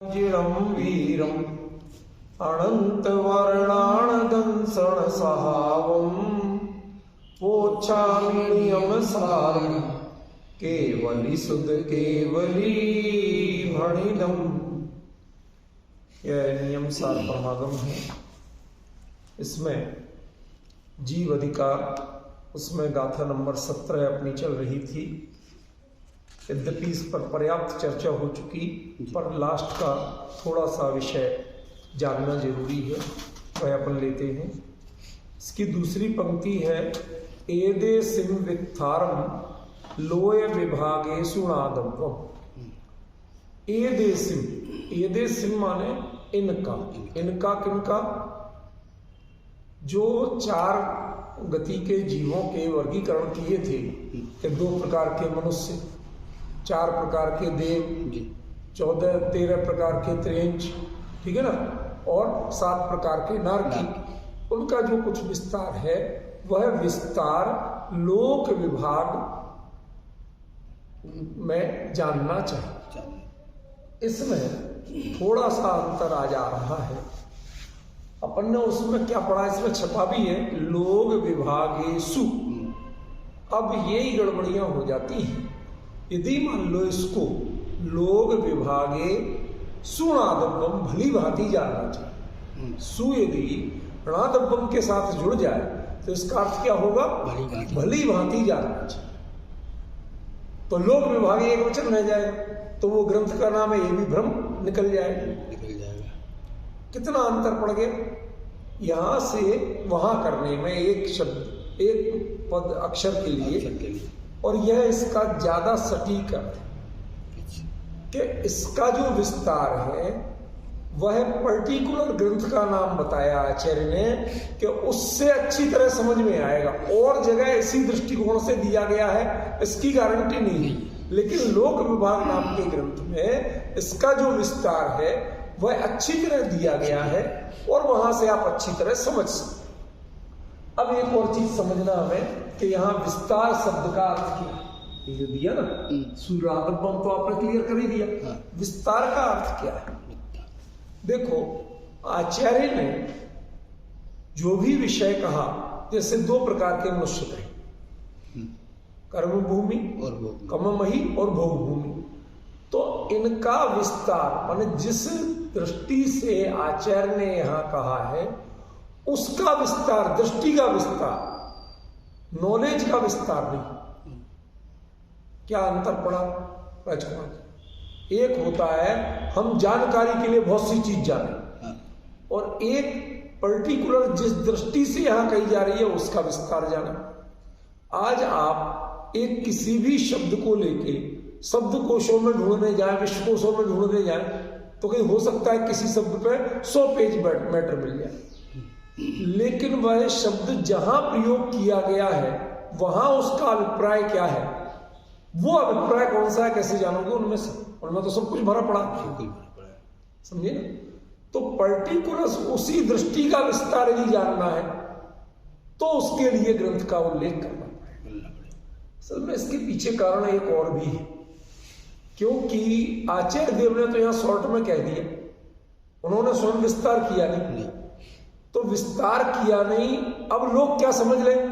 जिरं वीरम् अनन्तवर्णाणदंसण सहावं पोच्छामि नियमसारं केवली सुध केवली भणिदम्। यह नियम सार परमागम है। इसमें जीव अधिकार, उसमें गाथा नंबर 17 अपनी चल रही थी। यद्यपि इस पर पर्याप्त चर्चा हो चुकी, पर लास्ट का थोड़ा सा विषय जानना जरूरी है, वह अपन लेते हैं। इसकी दूसरी पंक्ति है एदे सिम विक्थारम लोय विभागे सुनादम। एदे सिम माने इनका किनका, जो चार गति के जीवों के वर्गीकरण किए थे कि 2 प्रकार के मनुष्य, 4 प्रकार के देव, 14-13 प्रकार के त्रेंच, ठीक है ना, और 7 प्रकार के नारकी। उनका जो कुछ विस्तार है वह विस्तार लोक विभाग में जानना चाहिए। इसमें थोड़ा सा अंतर आ जा रहा है। अपन ने उसमें क्या पढ़ा, इसमें छपा भी है लोक विभागेषु। अब यही गड़बड़ियां हो जाती हैं। यदि मान लो इसको लोक विभागे सुणादब्बम भली भांति जानना चाहिए। सु यदि णादब्बम के साथ जुड़ जाए तो इसका अर्थ क्या होगा, भली भांति जानना चाहिए। तो लोक विभागे एक वचन रह जाएगा, तो वो ग्रंथ का नाम है, ये भी भ्रम निकल जाएगा। कितना अंतर पड़ गया यहां से वहां करने में, एक शब्द एक पद अक्षर के लिए, और यह इसका ज्यादा सटीक है कि इसका जो विस्तार है वह पर्टिकुलर ग्रंथ का नाम बताया आचार्य ने कि उससे अच्छी तरह समझ में आएगा। और जगह इसी दृष्टिकोण से दिया गया है, इसकी गारंटी नहीं, लेकिन लोक विभाग नाम के ग्रंथ में इसका जो विस्तार है वह अच्छी तरह दिया गया है और वहां से आप अच्छी तरह समझ सकते। अब एक और चीज समझना हमें कि यहाँ विस्तार शब्द का अर्थ क्या है। ये दिया ना सूर्यागम, तो आपने क्लियर कर ही दिया। विस्तार का अर्थ क्या है? देखो, आचार्य ने जो भी विषय कहा, जैसे 2 प्रकार के मनुष्य थे, कर्म भूमि और कममही और भोग भूमि। तो इनका विस्तार माने जिस दृष्टि से आचार्य ने यहां कहा है उसका विस्तार, दृष्टि का विस्तार, नॉलेज का विस्तार नहीं। क्या अंतर पड़ा राजकुमार? एक होता है हम जानकारी के लिए बहुत सी चीज जाने, और एक पर्टिकुलर जिस दृष्टि से यहां कही जा रही है उसका विस्तार जाना। आज आप एक किसी भी शब्द को लेके शब्दकोशों में ढूंढने जाए, विश्वकोशों में ढूंढने जाए, तो कहीं हो सकता है किसी शब्द पे 100 पेज मैटर मिल जाए, लेकिन वह शब्द जहां प्रयोग किया गया है वहां उसका अभिप्राय क्या है, वो अभिप्राय कौन सा है, कैसे जानोगे? उनमें तो सब कुछ भरा पड़ा, समझे ना? तो पर्टिकुलर उसी दृष्टि का विस्तार यदि जानना है तो उसके लिए ग्रंथ का उल्लेख करना पड़ेगा। असल में इसके पीछे कारण एक और भी है, क्योंकि आचार्य देव ने तो यहां शॉर्ट में कह दिया, उन्होंने स्वयं विस्तार किया नहीं। तो विस्तार किया नहीं, अब लोग क्या समझ लें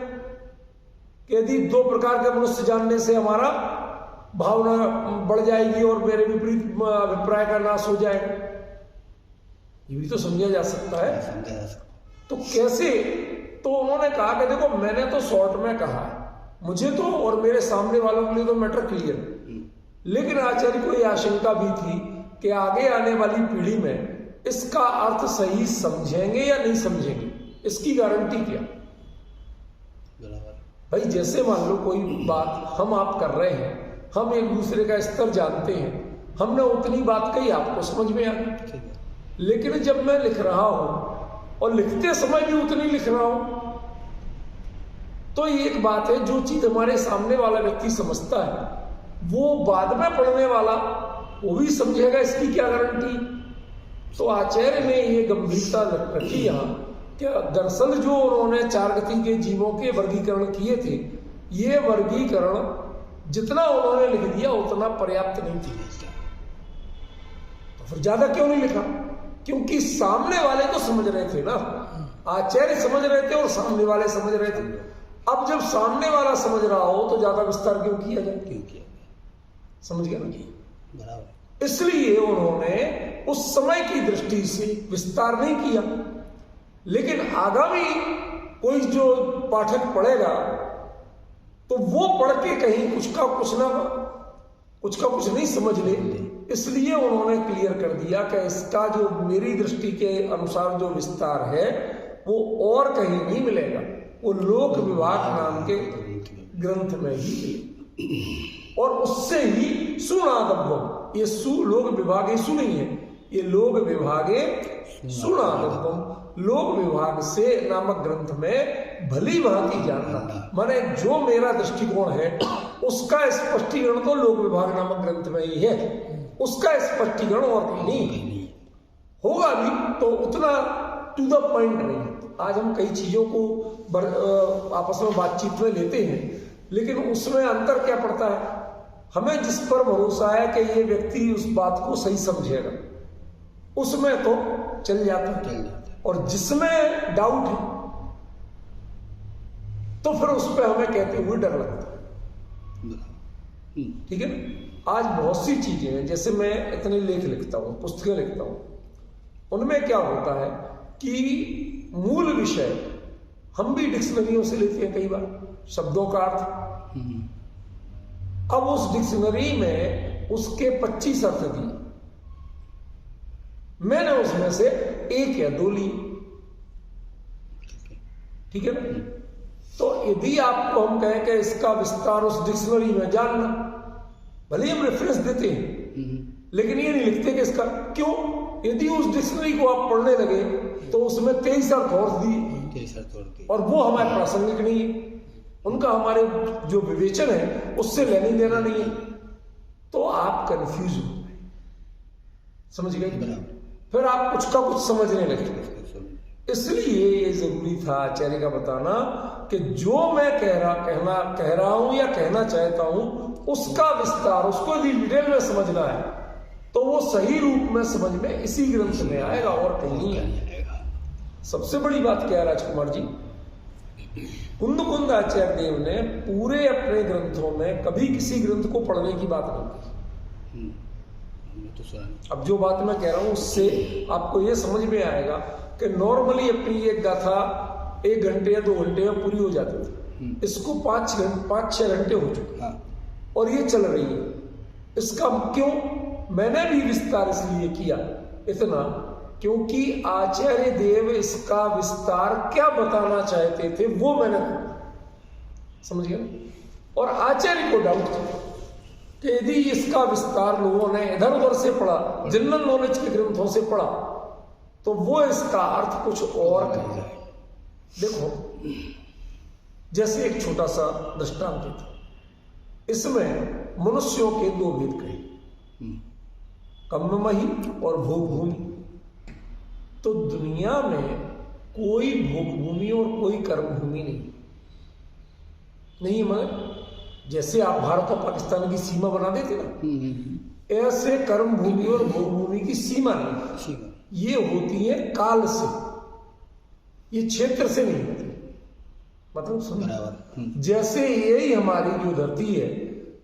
कि यदि 2 प्रकार के मनुष्य जानने से हमारा भावना बढ़ जाएगी और मेरे विपरीत अभिप्राय का नाश हो जाएगा, ये भी तो समझा जा सकता है। तो कैसे? तो उन्होंने कहा कि देखो, मैंने तो शॉर्ट में कहा है, मुझे तो और मेरे सामने वालों के लिए तो मैटर क्लियर, लेकिन आचार्य को यह आशंका भी थी कि आगे आने वाली पीढ़ी में इसका अर्थ सही समझेंगे या नहीं समझेंगे, इसकी गारंटी क्या? भाई जैसे मान लो कोई बात हम आप कर रहे हैं, हम एक दूसरे का स्तर जानते हैं, हमने उतनी बात कही, आपको समझ में आ गई, लेकिन जब मैं लिख रहा हूं और लिखते समय भी उतनी लिख रहा हूं, तो ये एक बात है, जो चीज हमारे सामने वाला व्यक्ति समझता है वो बाद में पढ़ने वाला वो भी समझेगा, इसकी क्या गारंटी? तो आचार्य ने ये गंभीरता रखी यहाँ कि दरअसल जो उन्होंने 4 गति के जीवों के वर्गीकरण किए थे, ये वर्गीकरण जितना उन्होंने लिख दिया उतना पर्याप्त नहीं थी। फिर ज्यादा क्यों नहीं लिखा? क्योंकि सामने वाले तो समझ रहे थे ना, आचार्य समझ रहे थे और सामने वाले समझ रहे थे। अब जब सामने वाला समझ रहा हो तो ज्यादा विस्तार क्यों किया जाए? क्यों किया? समझ गया ना? बराबर। इसलिए उन्होंने उस समय की दृष्टि से विस्तार नहीं किया। लेकिन आगामी कोई जो पाठक पढ़ेगा तो वो पढ़ के कहीं कुछ का कुछ नहीं समझ ले, इसलिए उन्होंने क्लियर कर दिया कि इसका जो मेरी दृष्टि के अनुसार जो विस्तार है वो और कहीं नहीं मिलेगा, वो लोक विभाग नाम के ग्रंथ में ही मिलेगा। और उससे ही सुनादव्यम, ये लोक विभागे सु नहीं है, ये लोक विभागे सुनादव्यम, लोक विभाग से नामक ग्रंथ में भली भांति जानना, माने जो मेरा दृष्टिकोण है उसका स्पष्टीकरण तो लोक विभाग नामक ग्रंथ में ही है, उसका स्पष्टीकरण और कहीं नहीं होगा भी तो उतना टू द पॉइंट नहीं। आज हम कई चीजों को आपस में बातचीत में लेते हैं, लेकिन उसमें अंतर क्या पड़ता है? हमें जिस पर भरोसा है कि ये व्यक्ति उस बात को सही समझेगा, उसमें तो चल जाता है, और जिसमें डाउट है तो फिर उस पर हमें कहते हुए डर लगता है। ठीक है ना? आज बहुत सी चीजें हैं, जैसे मैं इतने लेख लिखता हूं, पुस्तकें लिखता हूं, उनमें क्या होता है कि मूल विषय हम भी डिक्शनरियों से लेते हैं कई बार, शब्दों का अर्थ। अब उस डिक्शनरी में उसके 25 अर्थ दिए, मैंने उसमें से 1 या 2 ली। ठीक है ना? तो यदि आपको हम कहें कि इसका विस्तार उस डिक्शनरी में जानना, भले हम रेफरेंस देते हैं लेकिन ये नहीं लिखते कि इसका क्यों। यदि उस डिक्शनरी को आप पढ़ने लगे तो उसमें 23 अर्थ और दिए, और वो हमारे प्रासंगिक नहीं है, उनका हमारे जो विवेचन है उससे लेने देना नहीं है, तो आप कंफ्यूज हो गए। समझ गए? फिर आप कुछ का कुछ समझने लगे। इसलिए ये जरूरी था आचार्य का बताना कि जो मैं कह रहा हूं या कहना चाहता हूं उसका विस्तार, उसको यदि डिटेल में समझना है तो वो सही रूप में समझ में इसी ग्रंथ में आएगा और कहीं नहीं आएगा। सबसे बड़ी बात क्या है राजकुमार जी, कुंद आचार्य देव ने पूरे अपने ग्रंथों में कभी किसी ग्रंथ को पढ़ने की बात नहीं की। अब जो बात मैं कह रहा हूं उससे आपको यह समझ में आएगा कि नॉर्मली अपनी एक गाथा 1 घंटे या 2 घंटे में पूरी हो जाती थी, इसको 5-6 घंटे हो चुके और ये चल रही है। इसका क्यों मैंने भी विस्तार इसलिए किया इतना, क्योंकि आचार्य देव इसका विस्तार क्या बताना चाहते थे वो मैंने समझ गया। और आचार्य को डाउट था कि यदि इसका विस्तार लोगों ने इधर उधर से पढ़ा, जनरल नॉलेज के ग्रंथों से पढ़ा, तो वो इसका अर्थ कुछ और कह जाए। देखो, जैसे एक छोटा सा दृष्टांत था, इसमें मनुष्यों के 2 भेद कहे, कर्ममयी और भोग भूमि। तो दुनिया में कोई भोग भूमि और कोई कर्म भूमि नहीं, मगर जैसे आप भारत और पाकिस्तान की सीमा बना देते ना, ऐसे कर्म भूमि और भोग भूमि की सीमा नहीं, ये होती है काल से, ये क्षेत्र से नहीं होती। मतलब सुन, जैसे यही हमारी जो धरती है,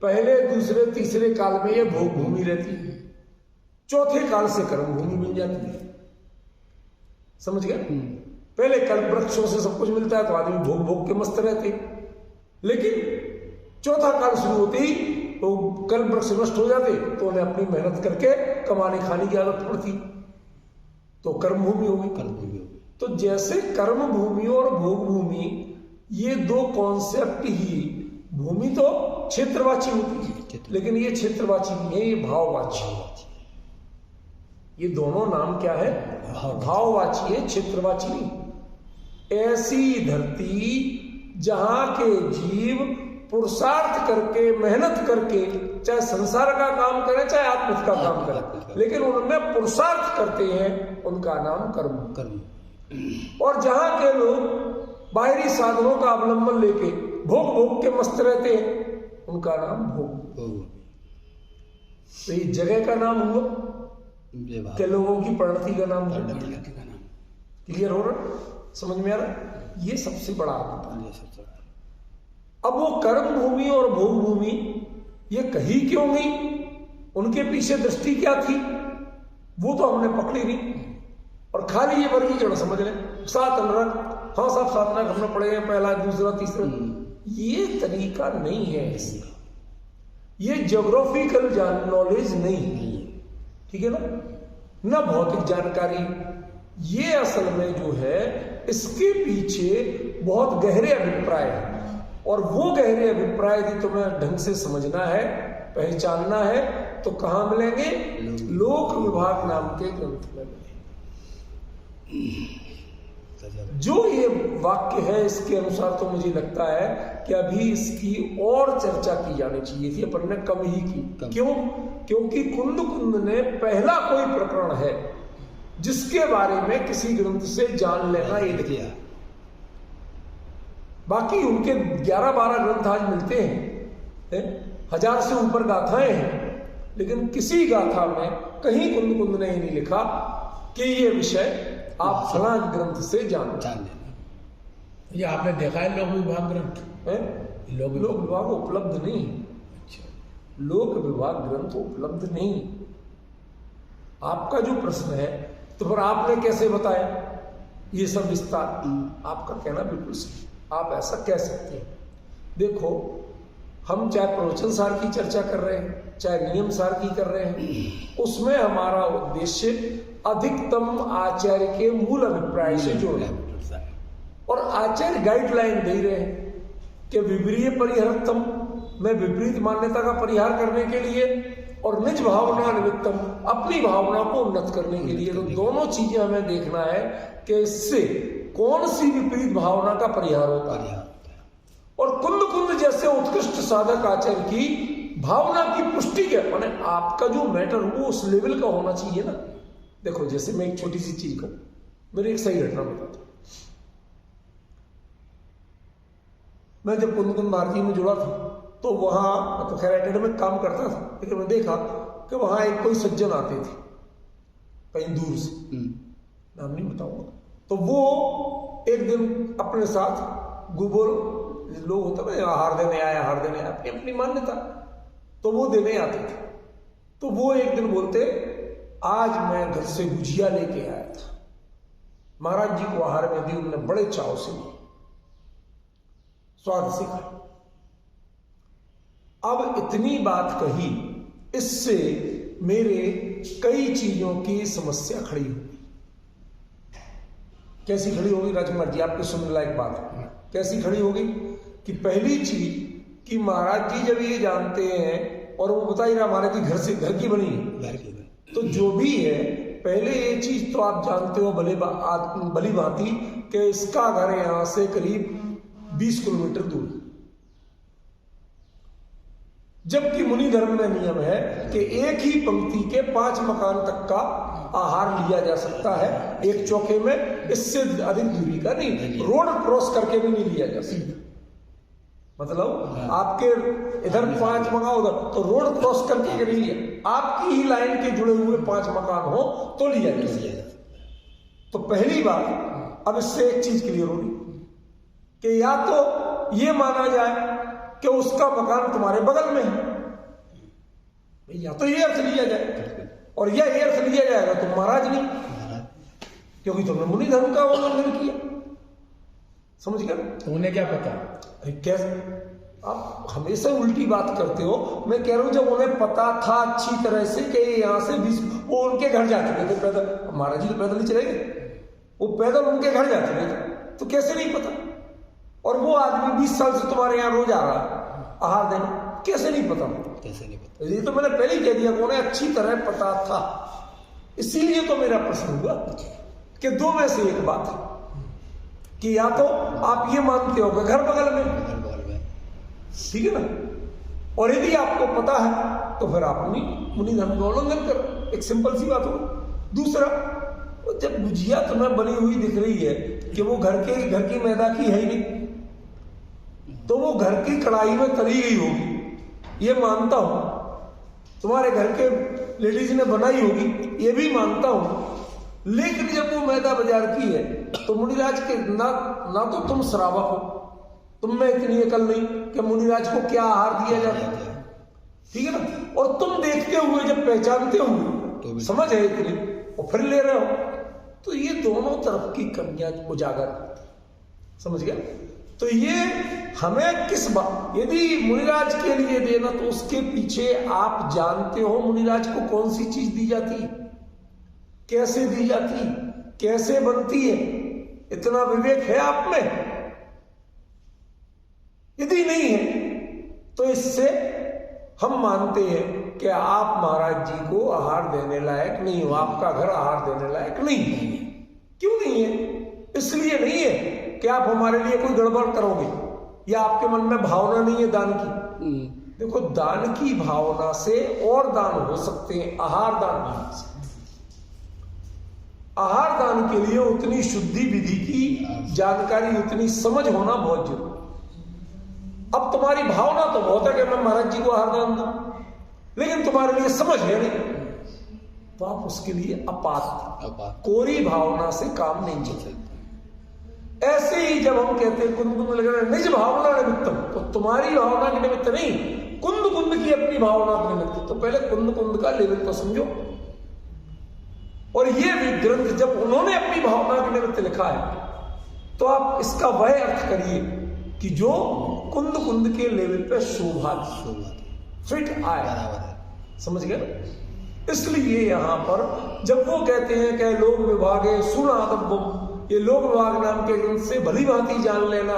पहले दूसरे तीसरे काल में ये भोग भूमि रहती है, चौथे काल से कर्म भूमि मिल जाती है। समझ गया? पहले कल्प वृक्षों से सब कुछ मिलता है तो आदमी भोग भोग के मस्त रहते, लेकिन चौथा काल शुरू होते ही तो कल्प वृक्ष नष्ट हो जाते, तो उन्हें अपनी मेहनत करके कमाने खाने की आदत पड़ती, तो कर्म भूमि हो गई। तो जैसे कर्म भूमि और भोग भूमि, ये 2 कॉन्सेप्ट ही, भूमि तो क्षेत्रवाची होती है, लेकिन ये क्षेत्रवाची नहीं है, ये भाववाची। ये दोनों नाम क्या है? भाववाची है, क्षेत्रवाची नहीं। ऐसी धरती जहां के जीव पुरुषार्थ करके, मेहनत करके, चाहे संसार का काम करें चाहे आत्महित का काम करें, लेकिन उनमें पुरुषार्थ करते हैं, उनका नाम कर्म। और जहां के लोग बाहरी साधनों का अवलंबन लेके भोग भोग के मस्त रहते हैं, उनका नाम भोग। तो ये जगह का नाम हुआ, के लोगों की परिणति का नाम क्लियर हो रहा, समझ में आ रहा? ये सबसे बड़ा अंतर है। अब वो कर्म भूमि और भोग भूमि ये कही क्यों गई, उनके पीछे दृष्टि क्या थी, वो तो हमने पकड़ी नहीं, और खाली ये वर्गीकरण समझ लें, 7 नरक, हाँ सब 7 नरक हमने पढ़े हैं, पहला दूसरा तीसरा, ये तरीका नहीं है इसका, ये ज्योग्राफिकल नॉलेज नहीं है, ठीक है ना भौतिक जानकारी। ये असल में जो है इसके पीछे बहुत गहरे अभिप्राय है, और वो गहरे अभिप्राय यदि तुम्हें ढंग से समझना है, पहचानना है, तो कहां मिलेंगे? लोक विभाग नाम के ग्रंथ में मिलेंगे। जो ये वाक्य है इसके अनुसार तो मुझे लगता है कि अभी इसकी और चर्चा की जानी चाहिए थी, अपन ने कम ही की। क्यों? क्योंकि कुंद ने पहला कोई प्रकरण है जिसके बारे में किसी ग्रंथ से जान लेना एक दिया, बाकी उनके 11-12 ग्रंथ आज मिलते हैं, 1000 से ऊपर गाथाएं हैं, लेकिन किसी गाथा में कहीं कुंद ने ही नहीं लिखा कि ये विषय आप फला ग्रंथ से जान लेना। ये आपने देखा है लोक विभाग ग्रंथ है? लोक विभाग उपलब्ध नहीं। अच्छा, लोक विभाग ग्रंथ उपलब्ध नहीं। आपका जो प्रश्न है तो फिर आपने कैसे बताया ये सब विस्तार? आपका कहना बिल्कुल सही, आप ऐसा कह सकते हैं। देखो, हम चाहे प्रवचन सार की चर्चा कर रहे हैं, चाहे नियम सार की कर रहे हैं, उसमें हमारा उद्देश्य अधिकतम आचार्य के मूल अभिप्राय से जोड़ना है, और आचार्य गाइडलाइन दे रहे हैं कि विपरीय परिहरतम में विपरीत मान्यता का परिहार करने के लिए, और निज भावना निमित्तम अपनी भावना को उन्नत करने के लिए। तो दोनों चीजें हमें देखना है कि इससे कौन सी विपरीत भावना का परिहार होता है। और कुंद जैसे उत्कृष्ट साधक आचार्य की भावना की पुष्टि के माने आपका जो मैटर वो उस लेवल का होना चाहिए ना। देखो, जैसे मैं एक छोटी सी चीज कहूं, मेरी एक सही घटना बताता हूं। मैं जब कुंद भारती में जुड़ा था तो वहां तो खैर एकेडमी में काम करता था, लेकिन मैं देखा कि वहां एक कोई सज्जन आते थे कहीं दूर से, नाम नहीं बताऊंगा, तो वो एक दिन अपने साथ गुबोल लोग होते ना, हार देने आया अपनी अपनी मान्यता, तो वो देने आते थे। तो वो एक दिन बोलते, आज मैं घर से गुजिया लेके आया था, महाराज जी को आहार में दी, उन्होंने बड़े चाव से ली, स्वाद से खाई। अब इतनी बात कही, इससे मेरे कई चीजों की समस्या खड़ी होगी। कैसी खड़ी होगी राजकुमार जी, आपके सुनने लायक बात है। कैसी खड़ी होगी कि पहली चीज कि महाराज जी जब ये जानते हैं, और वो बता ही रहा महाराज जी घर की बनी है, तो जो भी है पहले ये चीज तो आप जानते हो भली भांति कि इसका घर यहां से करीब 20 किलोमीटर दूर, जबकि मुनि धर्म में नियम है कि एक ही पंक्ति के 5 मकान तक का आहार लिया जा सकता है एक चौके में, इससे अधिक दूरी का नहीं, रोड क्रॉस करके भी नहीं लिया जा सकता। मतलब आपके इधर 5 मकान उधर, तो रोड क्रॉस करके नहीं लिया, आपकी ही लाइन के जुड़े हुए 5 मकान हो तो लिया जा सकता। तो पहली बात, अब इससे एक चीज क्लियर होगी कि या तो ये माना जाए कि उसका मकान तुम्हारे बगल में है, या तो ये अर्थ लिया जाए, और यह अर्थ लिया जाएगा तुम महाराज नहीं, क्योंकि तुमने मुनि धर्म का उल्लंघन किया। समझ गए? तो उन्हें क्या पता? कैसे आप हमेशा उल्टी बात करते हो। मैं कह रहा हूं जब उन्हें पता था अच्छी तरह से कि यहां से 20, वो उनके घर जा चुके थे पैदल, महाराज जी तो पैदल ही चले गए, वो पैदल उनके घर जा चुके थे, तो कैसे नहीं पता? और वो आदमी 20 साल से तुम्हारे यहाँ रोज आ रहा आहार देने, कैसे नहीं पता? कैसे नहीं पता? ये तो मैंने पहले ही कह दिया, उन्हें अच्छी तरह पता था। इसीलिए तो मेरा प्रश्न हुआ कि 2 में से एक बात है कि या तो आप ये मानते हो कि घर बगल में, ठीक है ना, और यदि आपको पता है तो फिर आप मुनि धर्म का उल्लंघन करो, एक सिंपल सी बात हो। दूसरा, जब गुजिया तुम्हें बनी हुई दिख रही है कि वो घर की मैदा की है ही नहीं, तो वो घर की कढ़ाई में तली गई होगी, ये मानता हूं, तुम्हारे घर के लेडीज ने बनाई होगी, ये भी मानता हूं। लेकिन जब वो मैदा बाजार की है तो मुनिराज के ना तो तुम श्रावक हो, तुम में इतनी अकल नहीं कि मुनिराज को क्या आहार दिया जाता है, ठीक है ना। और तुम देखते हुए जब पहचानते हो, समझ है इतनी, और फिर ले रहे हो, तो ये दोनों तरफ की कमियां उजागर, समझ गया। तो ये हमें किस बात, यदि मुनिराज के लिए देना तो उसके पीछे आप जानते हो मुनिराज को कौन सी चीज दी जाती, कैसे दी जाती, कैसे बनती है, इतना विवेक है आप में? यदि नहीं है तो इससे हम मानते हैं कि आप महाराज जी को आहार देने लायक नहीं हो, आपका घर आहार देने लायक नहीं है। क्यों नहीं है? इसलिए नहीं है कि आप हमारे लिए कोई गड़बड़ करोगे या आपके मन में भावना नहीं है दान की। देखो, दान की भावना से और दान हो सकते हैं, आहार दान नहीं हो सकते। आहार दान के लिए उतनी शुद्धि विधि की जानकारी, उतनी समझ होना बहुत जरूरी। अब तुम्हारी भावना तो बहुत है कि मैं महाराज जी को आहार दान दूं, लेकिन तुम्हारे लिए समझ है नहीं, तो आप उसके लिए अपात्र, कोरी भावना से काम नहीं चल सकते। ऐसे ही जब हम कहते हैं कुंद कुंद लग निज भावना निमित्तम, तो तुम्हारी भावना के निमित्त नहीं, कुंद कुंद की अपनी भावना के निमित्त। तो पहले कुंद कुंद का लेवल तो समझो। और ये भी ग्रंथ जब उन्होंने अपनी भावना के निमित्त लिखा है तो आप इसका वह अर्थ करिए कि जो कुंद कुंद के लेवल पे शोभा फिट आया, समझ गए। इसलिए यहां पर जब वो कहते हैं कि लोक विभागे सुना तब, ये लोक विभाग नाम के ग्रंथ से भली भांति जान लेना,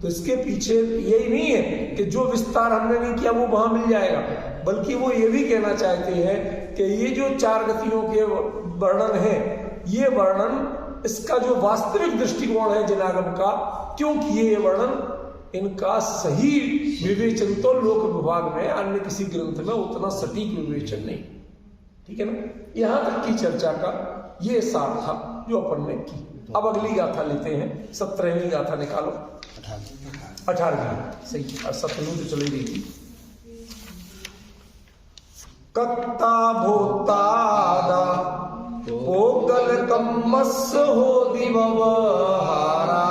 तो इसके पीछे यही नहीं है कि जो विस्तार हमने नहीं किया वो वहां मिल जाएगा, बल्कि वो ये भी कहना चाहते हैं कि ये जो चार गतियों के वर्णन है, ये वर्णन इसका जो वास्तविक दृष्टिकोण है जिनागम का, क्योंकि ये वर्णन इनका सही विवेचन तो लोक विभाग में, अन्य किसी ग्रंथ में उतना सटीक विवेचन नहीं, ठीक है ना। यहां तक की चर्चा का ये सार था जो अपन ने की। अब अगली गाथा लेते हैं, 17वीं गाथा निकालो, 18वीं सही, 17वीं तो चली गई थी। कत्ता भोतादा पोगल कम्मस हो दिवहारा,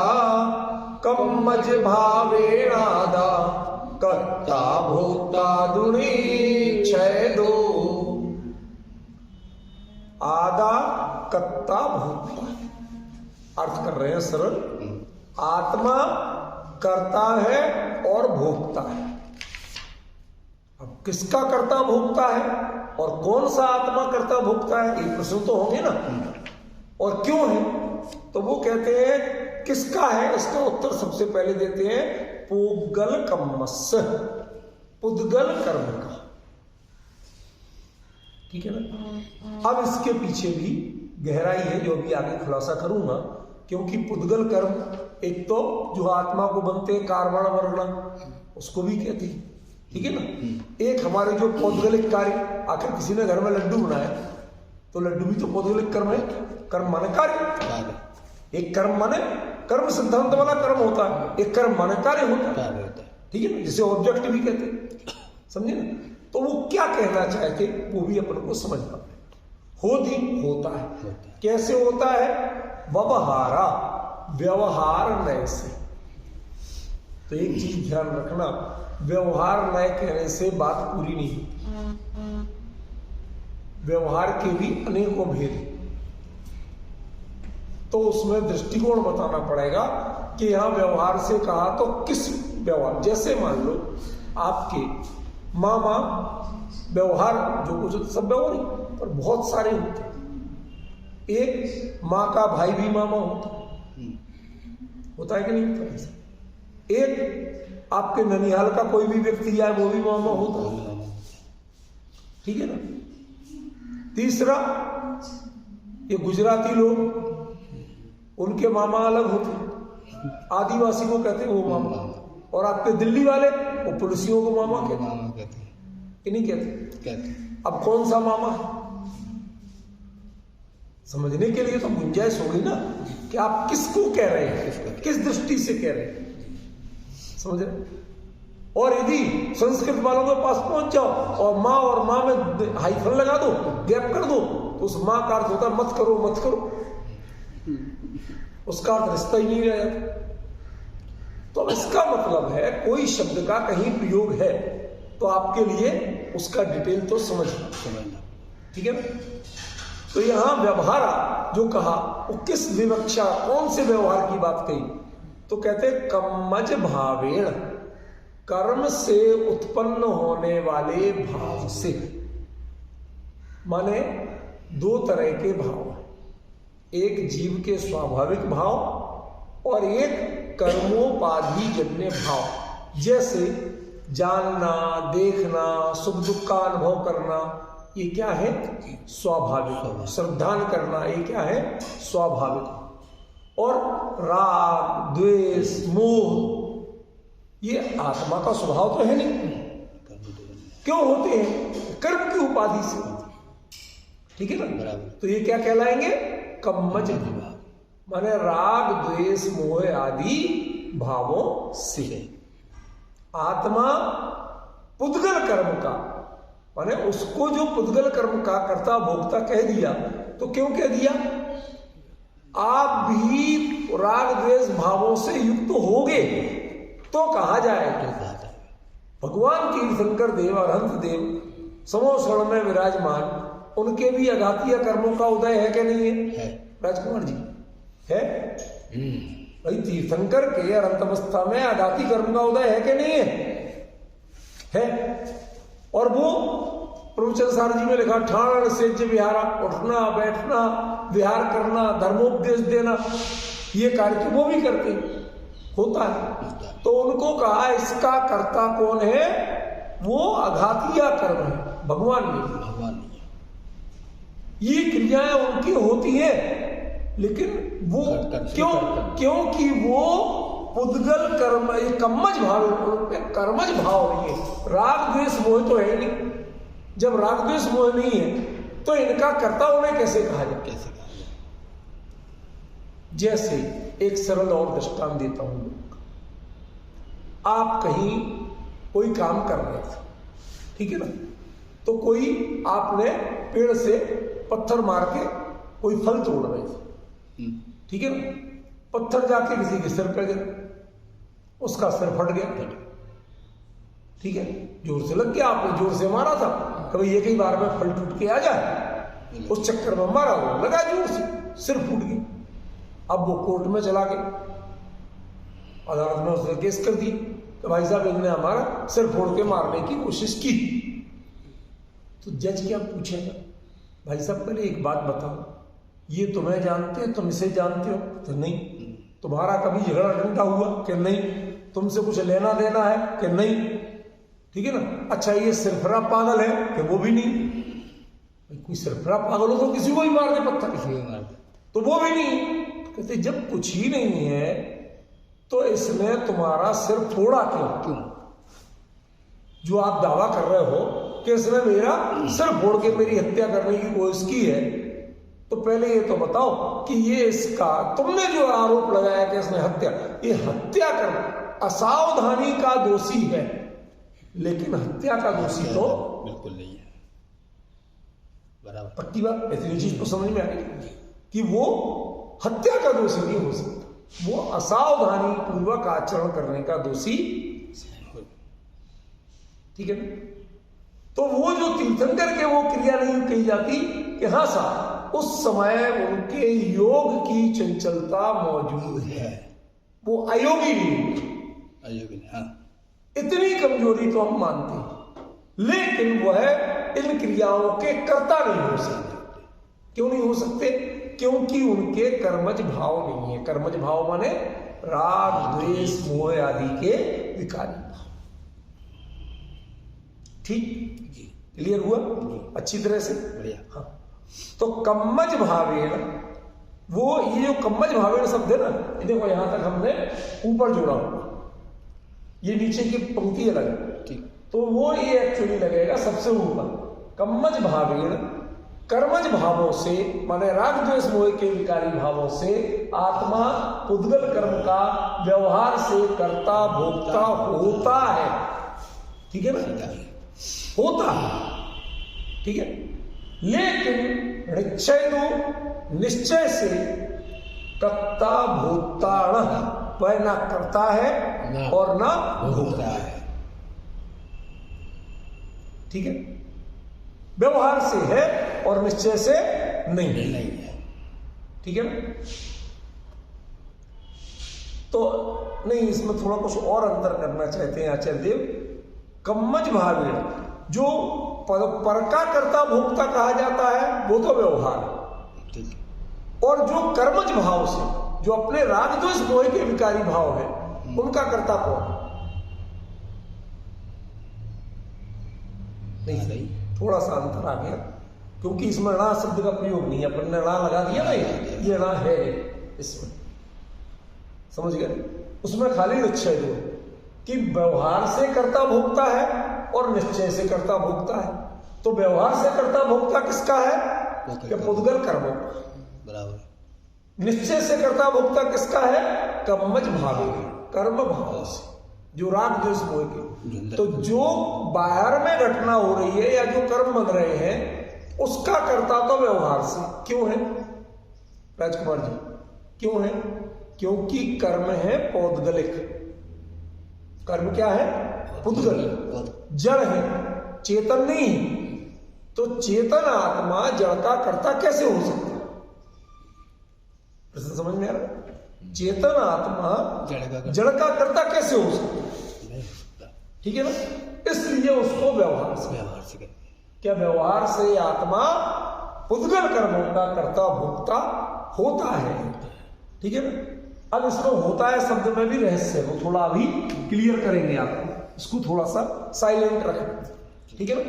कम्मज भावेणादा कत्ता भोता दुणी क्षय दो। आदा कत्ता भोता, अर्थ कर रहे हैं सरल, आत्मा करता है और भोगता है। अब किसका करता भोगता है और कौन सा आत्मा करता भोगता है, ये प्रश्न तो होंगे ना। और क्यों है, तो वो कहते हैं किसका है, इसका उत्तर सबसे पहले देते हैं पुद्गल कम्मस्य, पुद्गल कर्म का, ठीक है ना। अब इसके पीछे भी गहराई है जो अभी आगे खुलासा करूंगा, क्योंकि पुद्गल कर्म एक तो जो आत्मा को बनते हैं कारवण वर्ण, उसको भी कहते हैं, ठीक है ना। एक हमारे जो पौद्गलिक कार्य, आखिर किसी ने घर में लड्डू बनाया तो लड्डू भी तो पौद्गलिक कर्म है। कर्म माने कार्य, एक कर्म माने कर्म सिद्धांत वाला कर्म होता है, एक कर्म माने कार्य होता है, ठीक है ना, जिसे ऑब्जेक्ट भी कहते हैं, समझे ना। तो वो क्या कहना चाहते वो भी अपन को समझना होती होता है। कैसे होता है, व्यवहारा, व्यवहार नय से। तो एक चीज ध्यान रखना, व्यवहार नय कहने से बात पूरी नहीं होती। व्यवहार के भी अनेकों भेद, तो उसमें दृष्टिकोण बताना पड़ेगा कि यहां व्यवहार से कहा तो किस व्यवहार। जैसे मान लो आपके मामा, व्यवहार जो कुछ सब व्यवहार ही, पर बहुत सारे होते हैं। एक माँ का भाई भी मामा होता है कि नहीं होता। एक आपके ननिहाल का कोई भी व्यक्ति आए वो भी मामा होता है, ठीक है ना। तीसरा, ये गुजराती लोग, उनके मामा अलग होते, आदिवासी को कहते हैं वो मामा, और आपके दिल्ली वाले वो पुलिसियों को मामा कहते हैं कि नहीं कहते। अब कौन सा मामा, समझने के लिए तो गुंजाइश होगी ना कि आप किसको कह रहे हैं, किस दृष्टि से कह रहे हैं, समझ रहे। और यदि संस्कृत वालों के पास पहुंच जाओ और माँ में हाइफन लगा दो, गैप कर दो, तो उस माँ का अर्थ होता है मत करो मत करो, उसका अर्थ रिश्ता ही नहीं रहेगा। तो इसका मतलब है कोई शब्द का कहीं प्रयोग है तो आपके लिए उसका डिटेल तो समझना, ठीक है ना। तो यहां व्यवहारा जो कहा वो किस विवक्षा, कौन से व्यवहार की बात कही, तो कहते कम्मज भावेण, कर्म से उत्पन्न होने वाले भाव से। माने दो तरह के भाव, एक जीव के स्वाभाविक भाव और एक कर्मोपाधि जन्य भाव। जैसे जानना, देखना, सुख दुख का अनुभव करना, ये क्या है? स्वाभाविक। श्रद्धान करना, ये क्या है? स्वाभाविक। और राग, द्वेष, मोह, ये आत्मा का स्वभाव तो है नहीं। क्यों होते हैं? कर्म की उपाधि से, ठीक है ना। तो ये क्या कहलाएंगे? कम्मज भाव, माने राग, द्वेष, मोह आदि भावों से। आत्मा पुद्गल कर्म का, माने उसको जो पुद्गल कर्म का कर्ता भोक्ता कह दिया, तो क्यों कह दिया? आप भी राग द्वेष भावों से युक्त होगे तो कहा जाए। भगवान तीर्थंकर देव अरहंत देव समोसण में विराजमान, उनके भी अघातीय कर्मों का उदय है कि नहीं है? राजकुमार जी है भाई, तीर्थंकर के अनंत अवस्था में अघाती कर्म का उदय है कि नहीं है? और वो प्रवचन सार जी में लिखा, ठाण सेज विहारा, उठना बैठना, विहार करना, धर्मोपदेश देना, ये कार्य वो भी करते होता है। तो उनको कहा इसका कर्ता कौन है? वो अघातीय कर्म है, भगवान नहीं। ये क्रियाएं उनकी होती है, लेकिन वो क्योंकि वो पुद्गल कर्म, ये कम्मज भाव, कर्मज भाव नहीं है। राग द्वेष मोह तो है नहीं। जब राग द्वेष मोह नहीं है तो इनका कर्ता उन्हें कैसे कहा जाए? जैसे एक सरल और दृष्टांत देता हूं। आप कहीं कोई काम कर रहे थे, ठीक है ना, तो कोई आपने पेड़ से पत्थर मार के कोई फल तोड़ रहे थे, ठीक है ना। पत्थर जाके किसी के सिर पे गिरा, उसका सिर फट गया, ठीक है, जोर से लग गया, आपने जोर से मारा था, कभी एक ही बार में फल टूट के आ जाए, उस चक्कर में मारा, वो लगा जोर से, सिर फूट गया। अब वो कोर्ट में चला गया, अदालत में उसने केस कर दी तो भाई साहब इन्होंने हमारा सिर फोड़ के मारने की कोशिश की। तो जज क्या पूछेगा? भाई साहब पहले एक बात बताओ, ये तुम्हें जानते हैं, तुम इसे जानते हो? तो नहीं। तुम्हारा कभी झगड़ा डंडा हुआ कि नहीं? तुमसे कुछ लेना देना है कि नहीं? ठीक है ना। अच्छा ये सिरफरा पागल है कि वो भी नहीं? कोई सिरफरा पागल हो तो किसी को भी मार दे, पत्थर किसी को मार दे, तो वो भी नहीं। कहते जब कुछ ही नहीं है तो इसने तुम्हारा सिर फोड़ा क्यों? जो आप दावा कर रहे हो कि इसने मेरा सिर फोड़ के मेरी हत्या करने की कोशिश की है, तो पहले ये तो बताओ कि ये इसका तुमने जो आरोप लगाया कि इसने ये हत्या कर असावधानी का दोषी है, लेकिन हत्या का दोषी तो बिल्कुल नहीं है। बराबर, पक्की बात। ऐसी चीज तो समझ में आई कि वो हत्या का दोषी नहीं हो सकता, वो असावधानी पूर्वक आचरण करने का दोषी, ठीक है ना। तो वो जो तीर्थंकर के वो क्रिया नहीं कही जाती कि हाँ साहब उस समय उनके योग की चंचलता मौजूद है, वो अयोगी नहीं, हाँ। इतनी कमजोरी तो हम मानते हैं, लेकिन वह इन क्रियाओं के कर्ता नहीं हो सकते। क्यों नहीं हो सकते? क्योंकि उनके कर्मज भाव नहीं है। कर्मज भाव माने राग द्वेष मोह आदि के विकारी भाव। ठीक, क्लियर हुआ अच्छी तरह से? बढ़िया। हाँ, तो कम्मज भावेण, वो ये जो कम्मज भावेण शब्द है ना, देखो यहां तक हमने ऊपर जोड़ा हुआ, ये नीचे की पंक्ति अलग है, ठीक, तो वो ये एक्चुअली लगेगा सबसे ऊपर। कम्मज भावेण, कर्मज भावों से माने राग द्वेष मोह के विकारी भावों से आत्मा पुद्गल कर्म का व्यवहार से कर्ता भोक्ता होता है। ठीक है ना, होता है, ठीक है। लेकिन निश्चय निश्चय से कर्ता भोक्ताण, वह ना करता है और ना भोगता है, ठीक है। व्यवहार से है और निश्चय से नहीं है, ठीक है ना। तो नहीं, इसमें थोड़ा कुछ और अंतर करना चाहते हैं आचार्य देव। कम्मज भावेण, जो पर का कर्ता भोक्ता कहा जाता है वो तो व्यवहार, और जो कर्मज भाव से, जो अपने राग द्वेष मोह के विकारी भाव है, उनका कर्ता कौन? नहीं, थोड़ा सा अंतर आ गया, क्योंकि इसमें णा शब्द का प्रयोग नहीं है, अपन ने णा लगा दिया ना, ये णा है इसमें, समझ गए। उसमें खाली निश्चय दो कि व्यवहार से कर्ता भोक्ता है और निश्चय से कर्ता भोक्ता है। तो व्यवहार से कर्ता भोक्ता किसका है? कि पुद्गल कर्म, बराबर। निश्चय से कर्ता भोक्ता किसका है? कम्मज भावे, कर्म भाव से, जो राग द्वेष मोह के। तो जो बाहर में घटना हो रही है या जो कर्म बन रहे हैं, उसका कर्ता तो व्यवहार से। क्यों है राजकुमार जी, क्यों है? क्योंकि कर्म है पौद्गलिक। कर्म क्या है? पुद्गल, जड़ है, चेतन नहीं है। तो चेतन आत्मा जड़ का कर्ता कैसे हो सकता है? प्रश्न समझ में आ रहा है? चेतन आत्मा जड़ का कर्ता कैसे हो सकता है? ठीक है ना। इसलिए उसको व्यवहार से क्या व्यवहार से आत्मा पुद्गल कर्मों का कर्ता भोक्ता होता है, ठीक है ना। अब इसमें होता है शब्द में भी रहस्य है, वो थोड़ा अभी क्लियर करेंगे आपको, इसको थोड़ा सा साइलेंट रखना, ठीक है ना।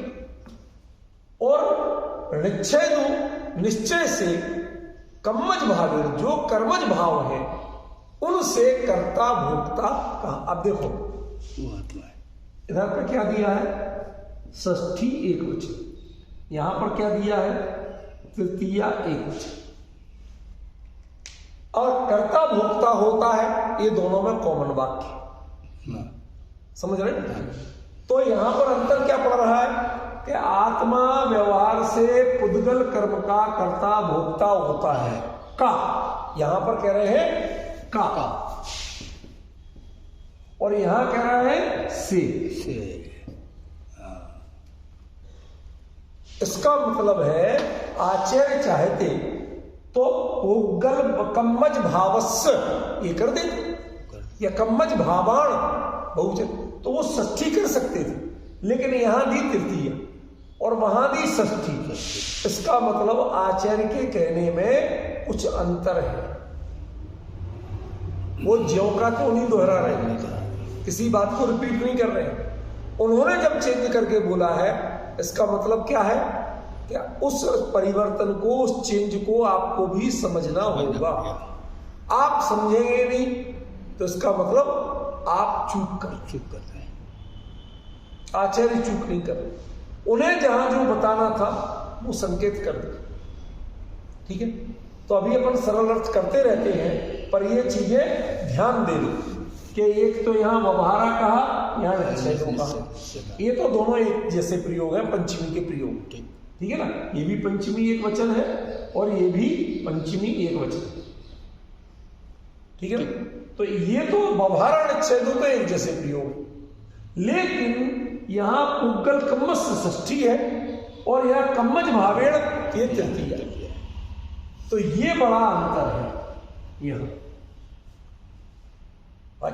और निश्चय से कम्मज भाव, जो कर्मज भाव है, उनसे कर्ता भोक्ता कहा। अब देखो इधर पे क्या दिया है? षष्ठी एक वचन, यहां पर क्या दिया है? तृतीया एक वचन। और कर्ता भोक्ता होता है, ये दोनों में कॉमन वाक्य, समझ रहे? तो यहां पर अंतर क्या पड़ रहा है कि आत्मा व्यवहार से पुद्गल कर्म का कर्ता भोक्ता होता है का, यहां पर कह रहे हैं का, और यहां कह रहे हैं से। इसका मतलब है आचार्य चाहते तो पुद्गल कम्मज भावस्य ये कर देते, या कम्मज भावाण बहुवचन, तो वो षष्ठी कर सकते थे, लेकिन यहां दी तृतीया और वहां दी षष्ठी। इसका मतलब आचार्य के कहने में कुछ अंतर है। वो ज्यों का तो नहीं दोहरा रहे, किसी बात को रिपीट नहीं कर रहे। उन्होंने जब चेंज करके बोला है, इसका मतलब क्या है? क्या उस परिवर्तन को, उस चेंज को आपको भी समझना होगा। आप समझेंगे नहीं तो इसका मतलब आप चूक कर रहे हैं। आचार्य चूक नहीं कर रहे, उन्हें जहां जो बताना था वो संकेत कर दे, ठीक है। तो अभी अपन सरल अर्थ करते रहते हैं, पर ये चीजें ध्यान दे लो कि एक तो यहां व्यवहारा कहा, यहां निश्चय कहा। ये तो दोनों एक जैसे प्रयोग है, पंचमी के प्रयोग, ठीक है ना। ये भी पंचमी एक वचन है और ये भी पंचमी एक वचन, ठीक है ना। तो ये तो व्यवहारा निश्चय तो एक जैसे प्रयोग, लेकिन यहां पुद्गल कम्मस षष्ठी है और यहां कम्मज भावेण ये तृतीया। तो ये बड़ा अंतर है यहां।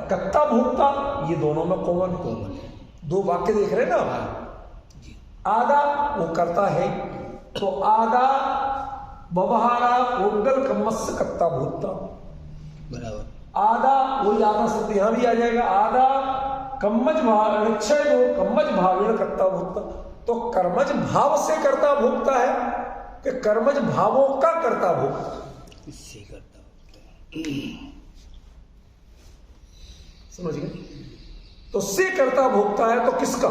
कर्ता भोक्ता ये दोनों में कॉमन है। दो वाक्य देख रहे हैं ना, आधा वो करता है, तो आधा व्यवहारा पुद्गल कम्मस्य कर्ता भोक्ता, बराबर। आधा वही आधा शब्द यहां भी आ जाएगा, आधा कम्मज भाव निश्चय दो कम्मज भावेण कर्ता भोक्ता। तो कर्मज भाव से कर्ता भोक्ता है कि कर्मज भावों का कर्ता भोक्ता, इससे कर्ता भोक्ता, समझ गए? तो से कर्ता भोक्ता है तो किसका,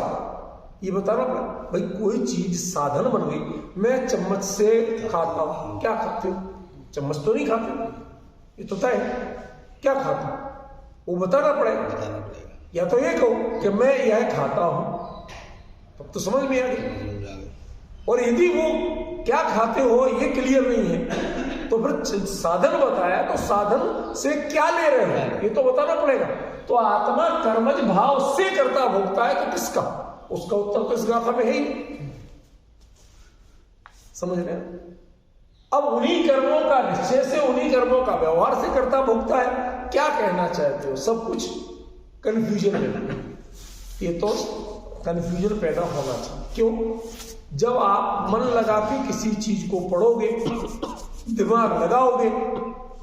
ये बताना पड़ा। भाई कोई चीज साधन बन गई, मैं चम्मच से खाता हूं, क्या खाते हो? चम्मच तो नहीं खाते, ये तो तय है। क्या खाता हूं वो बताना पड़ेगा। या तो ये कहो कि मैं यह खाता हूं, तब तो समझ में आ गई। समझ आ गई। और यदि वो क्या खाते हो ये क्लियर नहीं है तो फिर साधन बताया, तो साधन से क्या ले रहे हो ये तो बताना पड़ेगा। तो आत्मा कर्मज भाव से करता भोगता है तो किसका, उसका उत्तर तो इस गाथा में है ही। समझ रहे हैं? अब उन्हीं कर्मों का निश्चय से, उन्हीं कर्मों का व्यवहार से करता भोगता है। क्या कहना चाहते हो? सब कुछ कंफ्यूजन में, ये तो कंफ्यूजन पैदा होना चाहिए। क्यों? जब आप मन लगा के किसी चीज को पढ़ोगे, दिमाग लगाओगे,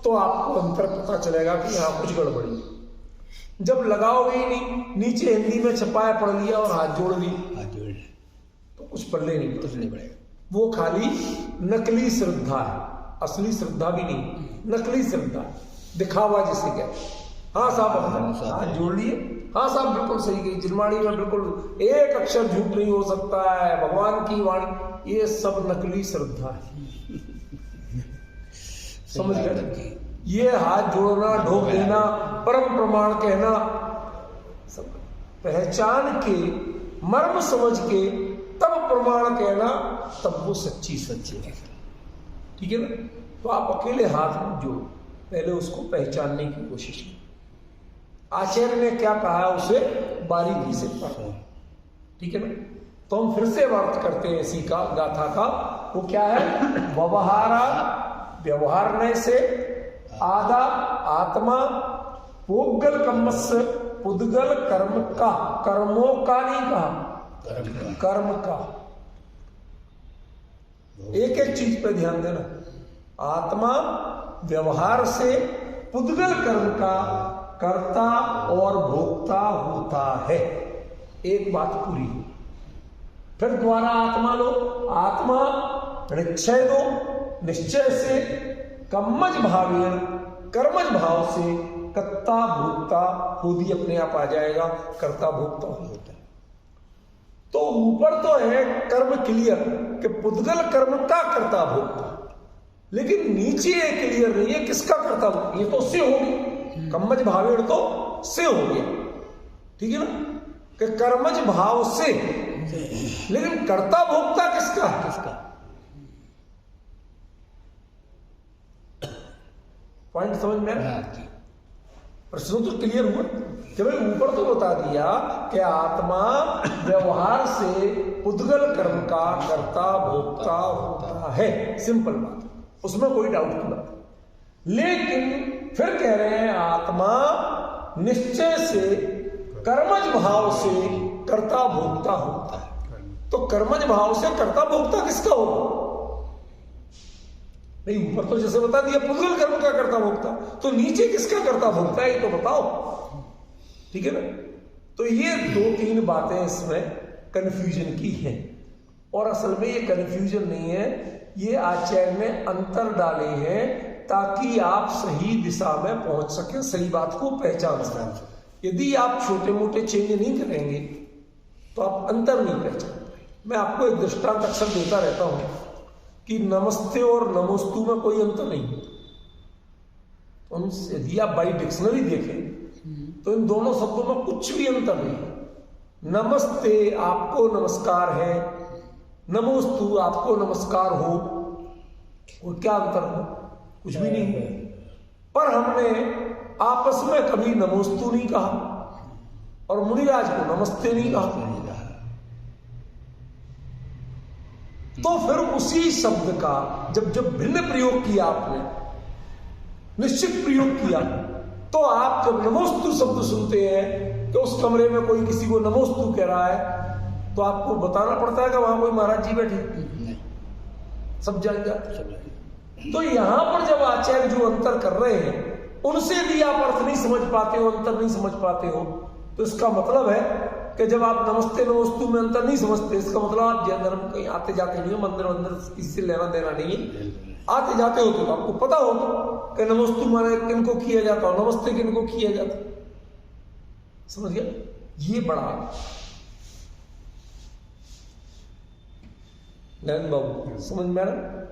तो आपको अंतर पता चलेगा कि यहां कुछ गड़बड़ी। जब लगाओगे ही नहीं, नीचे हिंदी में छपाया पढ़ लिया और हाथ जोड़ दी, तो कुछ पल्ले नहीं पड़ेगा। वो खाली नकली श्रद्धा है, असली श्रद्धा भी नहीं, नकली श्रद्धा, दिखावा जिसे कहते। हाँ साहब, हाथ जोड़ लिए, हाँ साहब बिल्कुल सही गई, जिनवाणी में बिल्कुल एक अक्षर झूठ नहीं हो सकता है, भगवान की वाणी, ये सब नकली श्रद्धा है। समझ गए? ये हाथ जोड़ना, ढोक देना, परम प्रमाण कहना, सब पहचान के, मर्म समझ के तब प्रमाण कहना, तब वो सच्ची है। ठीक है ना? तो आप अकेले हाथ मत जोड़ो, पहले उसको पहचानने की कोशिश करो। आचार्य ने क्या कहा उसे बारीकी से पढ़ो। ठीक है ना? तो हम फिर से अर्थ करते हैं इसी का, गाथा का। वो क्या है? व्यवहारा, व्यवहारने से, आदा आत्मा, पुद्गल कर्मस्य, पुद्गल कर्म का, कर्मों का नहीं कहा, कर्म का। एक एक चीज पे ध्यान देना। आत्मा व्यवहार से पुद्गल कर्म का कर्ता और भोक्ता होता है। एक बात पूरी। फिर द्वारा आत्मा लो, आत्मा निश्चय दो, निश्चय से कर्मज भावेन, कर्मज भाव से कर्ता भोक्ता खुद ही अपने आप आ जाएगा, कर्ता भोक्ता होता है। तो ऊपर तो है कर्म क्लियर कि पुद्गल कर्म का कर्ता भोक्ता, लेकिन नीचे ये क्लियर नहीं है किसका कर्ता भोक्ता। ये तो से हो गया, कर्मज भावेण तो से हो गया, ठीक है ना, कि कर्मज भाव से, लेकिन कर्ता भोक्ता किसका? पॉइंट समझ में आया? प्रश्न तो क्लियर हुआ कि भाई ऊपर तो बता दिया कि आत्मा व्यवहार से पुद्गल कर्म का कर्ता भोक्ता होता है, सिंपल बात, उसमें कोई डाउट की बात। लेकिन फिर कह रहे हैं आत्मा निश्चय से कर्मज भाव से कर्ता भोक्ता होता है। तो कर्मज भाव से कर्ता भोक्ता किसका होगा? नहीं, ऊपर तो जैसे बता दिया पुद्गल कर्म का कर्ता भोक्ता, तो नीचे किसका कर्ता भोक्ता है ये तो बताओ। ठीक है ना? तो ये दो तीन बातें इसमें कंफ्यूजन की हैं, और असल में ये कंफ्यूजन नहीं है, ये आचार्य ने अंतर डाले हैं ताकि आप सही दिशा में पहुंच सकें, सही बात को पहचान सकें। यदि आप छोटे मोटे चेंज नहीं करेंगे तो आप अंतर नहीं पहचान पाएंगे। मैं आपको एक दृष्टांत अक्सर देता रहता हूं कि नमस्ते और नमोस्तु में कोई अंतर नहीं। यदि आप बाई डिक्शनरी देखें तो इन दोनों शब्दों में कुछ भी अंतर नहीं। नमस्ते आपको नमस्कार है, नमोस्तु आपको नमस्कार हो, और क्या अंतर हो? कुछ भी नहीं है। पर हमने आपस में कभी नमोस्तु नहीं कहा और मुनिराज को नमस्ते नहीं कहा। तो फिर उसी शब्द का जब भिन्न प्रयोग किया आपने, निश्चित प्रयोग किया, तो आप जब नमोस्तु शब्द सुनते हैं कि उस कमरे में कोई किसी को नमोस्तु कह रहा है, तो आपको बताना पड़ता है कि वहां कोई महाराज जी बैठे, सब जान जाते। तो यहां पर जब आचार्य जो अंतर कर रहे हैं उनसे भी आप अर्थ नहीं समझ पाते हो, अंतर नहीं समझ पाते हो, तो इसका मतलब है कि जब आप नमस्ते नमोस्तु में अंतर नहीं समझते, इसका मतलब आप जैन धर्म कहीं आते जाते नहीं हो, मंदिर वंदिर किसी से लेना देना नहीं है, आते जाते हो तो आपको पता हो कि नमोस्तु माने किनको किया जाता हो, नमस्ते किनको किया जाता। समझ गया? ये बड़ा नयन बाबू समझ में आ रहा?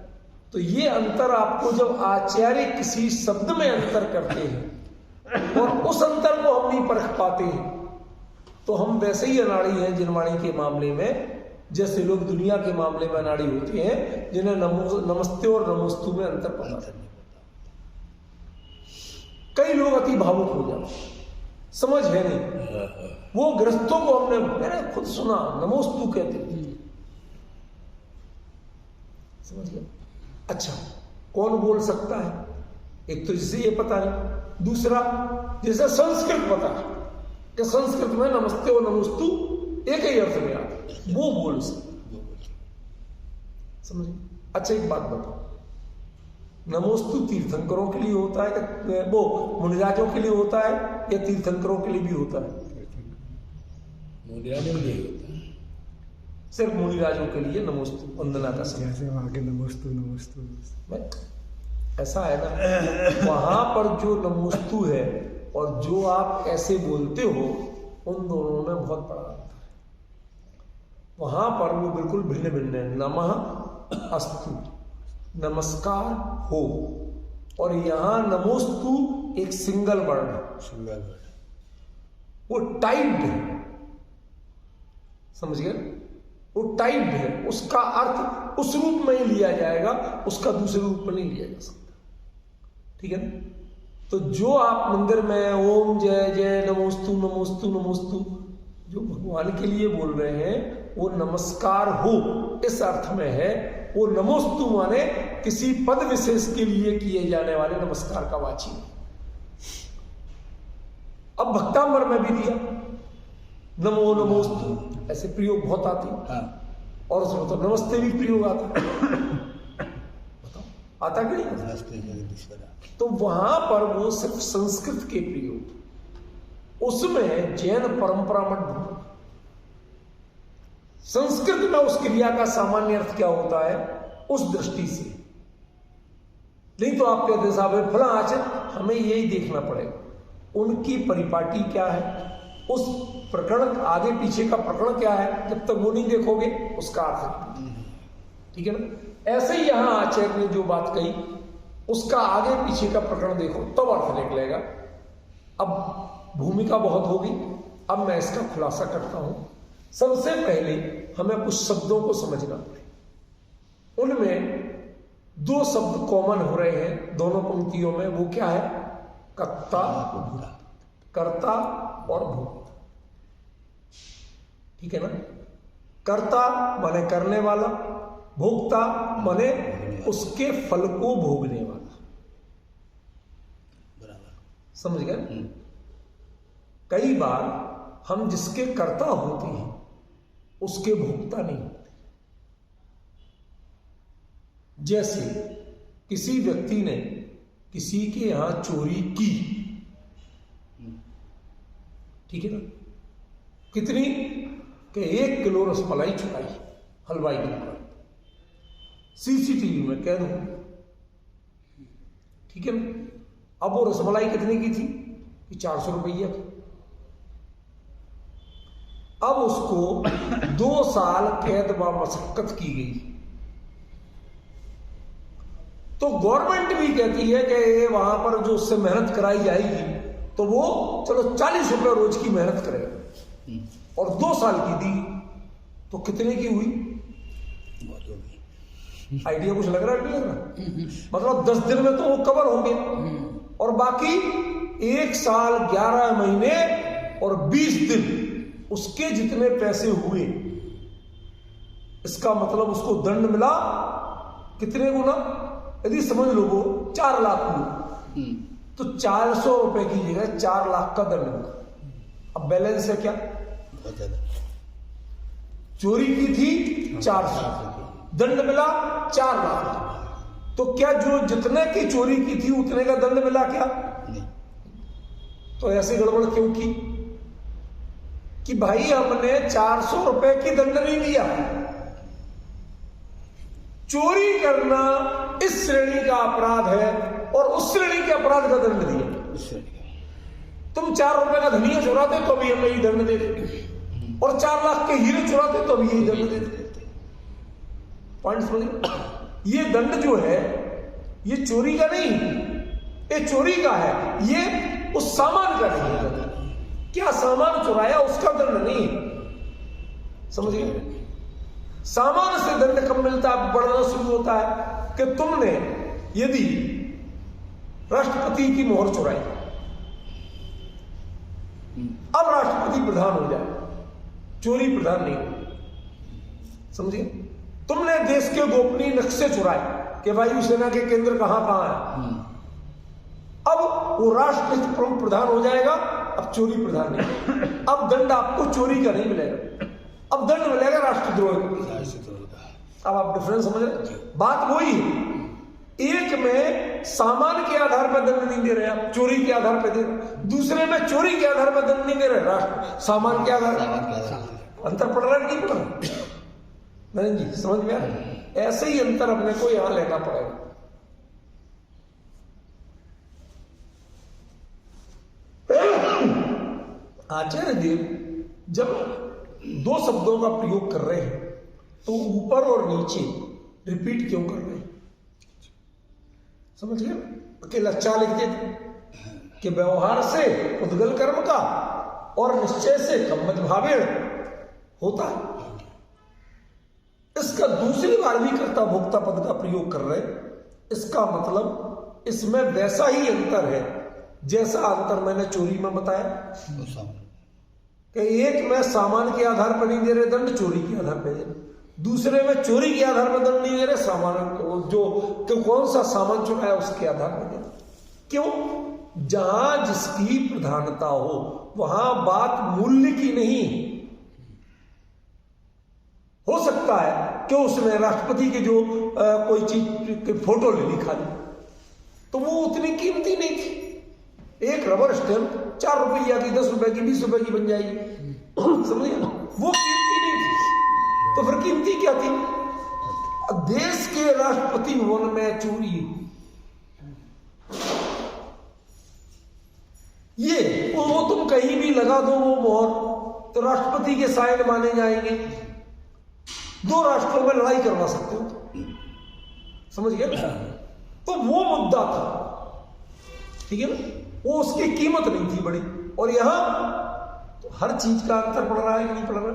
तो ये अंतर आपको जब आचार्य किसी शब्द में अंतर करते हैं और उस अंतर को हम नहीं परख पाते हैं, तो हम वैसे ही अनाड़ी हैं जिनवाणी के मामले में, जैसे लोग दुनिया के मामले में अनाड़ी होते हैं, जिन्हें नमस्ते और नमोस्तु में अंतर पता है। कई लोग अति भावुक हो जाते, समझ है नहीं। वो ग्रस्तों को मैंने खुद सुना, नमोस्तु कहते थे, समझ गया। अच्छा, कौन बोल सकता है? एक तो जिसे ये पता नहीं, दूसरा जिसे संस्कृत पता है कि संस्कृत में नमस्ते और नमोस्तु एक ही अर्थ में आता है, वो बोल सकता, समझिए। अच्छा, एक बात बताओ, नमोस्तु तीर्थंकरों के लिए होता है कि वो मुनिराजों के लिए होता है या तीर्थंकरों के लिए भी होता है? मुनिराजों के लिए होता है। सिर्फ मुनिराजों के लिए नमोस्तु वंदना का समय। जैसे वहां के नमोस्तु नमोस्तु ऐसा है ना, वहां पर जो नमोस्तु है और जो आप ऐसे बोलते हो, उन दोनों में बहुत बड़ा अंतर है। वहां पर वो बिल्कुल भिन्न भिन्न है। नमः अस्तु, नमस्कार हो, और यहां नमोस्तु एक सिंगल वर्ड है, सिंगल वर्ड, वो टाइप्ड है, समझ गए? वो टाइप्ड है, उसका अर्थ उस रूप में ही लिया जाएगा, उसका दूसरे रूप में नहीं लिया जा सकता, ठीक है ना? तो जो आप मंदिर में ओम जय जय नमोस्तु नमोस्तु नमोस्तु जो भगवान के लिए बोल रहे हैं, वो नमस्कार हो इस अर्थ में है। वो नमोस्तु माने किसी पद विशेष के लिए किए जाने वाले नमस्कार का वाची। अब भक्तांबर में भी दिया नमो नमोस्तु, ऐसे प्रयोग बहुत आते हैं। हाँ। और उसमें तो नमस्ते भी प्रयोग आता है, बताओ आता कि नहीं? नमस्ते जगदीश्वरा। तो वहां पर वो सिर्फ संस्कृत के प्रयोग, उसमें जैन परंपरा मत ढूंढो। संस्कृत में उस क्रिया का सामान्य अर्थ क्या होता है उस दृष्टि से, नहीं तो आप कहते साहब फला आचार्य, हमें यही देखना पड़ेगा उनकी परिपाटी क्या है, उस प्रकरण आगे पीछे का प्रकरण क्या है, जब तक वो नहीं देखोगे उसका अर्थ नहीं, ठीक है ना? ऐसे ही यहां आचार्य ने जो बात कही उसका आगे पीछे का प्रकरण देखो तब अर्थ निकलेगा। अब भूमिका बहुत होगी, अब मैं इसका खुलासा करता हूं। सबसे पहले हमें कुछ शब्दों को समझना पड़े, उनमें दो शब्द कॉमन हो रहे हैं दोनों पंक्तियों में, वो क्या है? कर्ता, कर्ता और भोक्ता, ठीक है ना? कर्ता माने करने वाला, भोक्ता माने उसके फल को भोगने वाला, बराबर, समझ गए? कई बार हम जिसके कर्ता होते हैं उसके भोक्ता नहीं होते। जैसे किसी व्यक्ति ने किसी के यहां चोरी की, ठीक है ना? कितनी? कि 1 किलो रसमलाई चुराई हलवाई ने, सीसीटीवी में कैद हो, ठीक है ना? अब वो रसमलाई कितने की थी? कि 400 रुपया की। अब उसको 2 साल कैद व मशक्कत की गई, तो गवर्नमेंट भी कहती है कि वहां पर जो उससे मेहनत कराई जाएगी तो वो चलो 40 रुपये रोज की मेहनत करेगा, और 2 साल की दी तो कितने की हुई? आइडिया कुछ लग रहा है? नहीं लग रहा? मतलब 10 दिन में तो वो कवर हो गया, और बाकी 1 साल 11 महीने और 20 दिन उसके जितने पैसे हुए, इसका मतलब उसको दंड मिला कितने गुना? यदि समझ लो वो 4 लाख हुए तो 400 रुपए की जगह 4 लाख का दंड मिला। अब बैलेंस है क्या? बहुत ज्यादा। चोरी की थी 400, दंड मिला 4 लाख, तो क्या जो जितने की चोरी की थी उतने का दंड मिला क्या? नहीं। तो ऐसी गड़बड़ क्यों की? कि भाई हमने 400 रुपए की दंड नहीं लिया, चोरी करना इस श्रेणी का अपराध है और उस श्रेणी के अपराध का दंड दिया। तुम 4 रुपए का धनिया चुराते तो भी हमें यही दंड देते, और 4 लाख के हीरे चुराते तो भी यही दंड देते। पॉइंट समझ? ये दंड जो है ये चोरी का नहीं, ये चोरी का है, ये उस सामान का नहीं है। क्या सामान चुराया उसका दंड नहीं, समझिए। सामान से दंड कब मिलता है, बढ़ना शुरू होता है कि तुमने यदि राष्ट्रपति की मोहर चुराई, अब राष्ट्रपति प्रधान हो जाए, चोरी प्रधान नहीं, समझिए। तुमने देश के गोपनीय नक्शे चुराए कि वायुसेना के केंद्र कहां कहां है, अब वो राष्ट्र प्रमुख प्रधान हो जाएगा, अब चोरी प्रधान नहीं। अब दंड आपको चोरी का नहीं मिलेगा, अब दंड मिलेगा राष्ट्रद्रोह का। अब आप डिफरेंस समझ रहे, बात वही है। एक में सामान के आधार पर दंड नहीं दे रहे आप, चोरी के आधार पर दे रहे, दूसरे में चोरी के आधार पर दंड नहीं दे रहे, राष्ट्र सामान के आधार पर। अंतर पड़ रहा है नहीं पड़ रहा? नहीं जी, समझ में आ रहा? ऐसे ही अंतर अपने को यहां लेना पड़ेगा। आचार्य देव जब दो शब्दों का प्रयोग कर रहे हैं तो ऊपर और नीचे रिपीट क्यों कर रहे हैं, समझ लिया? अकेला अच्छा लिख देते कि व्यवहार से उद्गल कर्म का और निश्चय से कम्मत भावेण होता है। इसका दूसरी बार भी कर्ता भोक्ता पद का प्रयोग कर रहे, इसका मतलब इसमें वैसा ही अंतर है जैसा अंतर मैंने चोरी में बताया कि एक में सामान के आधार पर नहीं दे रहे दंड, चोरी के आधार पर दे रहे, दूसरे में चोरी के आधार पर दंड नहीं दे रहे, सामान जो कौन सा सामान चुराया उसके आधार पर दे रहे। क्यों? जहां जिसकी प्रधानता हो वहां बात मूल्य की नहीं। हो सकता है कि उसने राष्ट्रपति की जो कोई चीज की फोटो ले ली खाली, तो वो उतनी कीमती नहीं थी। एक रबर स्टैंप 4 रुपया की, 10 रुपए की, 20 रुपए की बन जाएगी, समझिए ना, वो कीमती नहीं थी। तो फिर कीमती क्या थी? देश के राष्ट्रपति भवन में चोरी, ये वो तुम कहीं भी लगा दो वो मोहर तो राष्ट्रपति के साइन माने जाएंगे। दो राष्ट्रों में लड़ाई करवा सकते हो, समझ गए? तो वो मुद्दा था, ठीक है ना, वो उसकी कीमत नहीं थी बड़ी। और यहां तो हर चीज का अंतर पड़ रहा है कि नहीं पड़ रहा?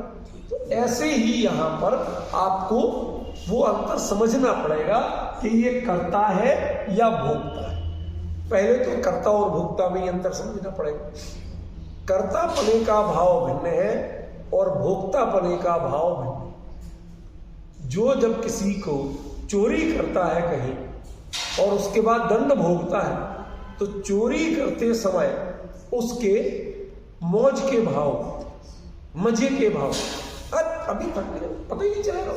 तो ऐसे ही यहां पर आपको वो अंतर समझना पड़ेगा कि ये कर्ता है या भोक्ता है। पहले तो कर्ता और भोक्ता में ही अंतर समझना पड़ेगा। कर्ता पने का भाव भिन्न है और भोक्ता पने का भाव भिन्न है। जो जब किसी को चोरी करता है कहीं और उसके बाद दंड भोगता है, तो चोरी करते समय उसके मौज के भाव, मजे के भाव, अभी तक पता ही नहीं चलेगा,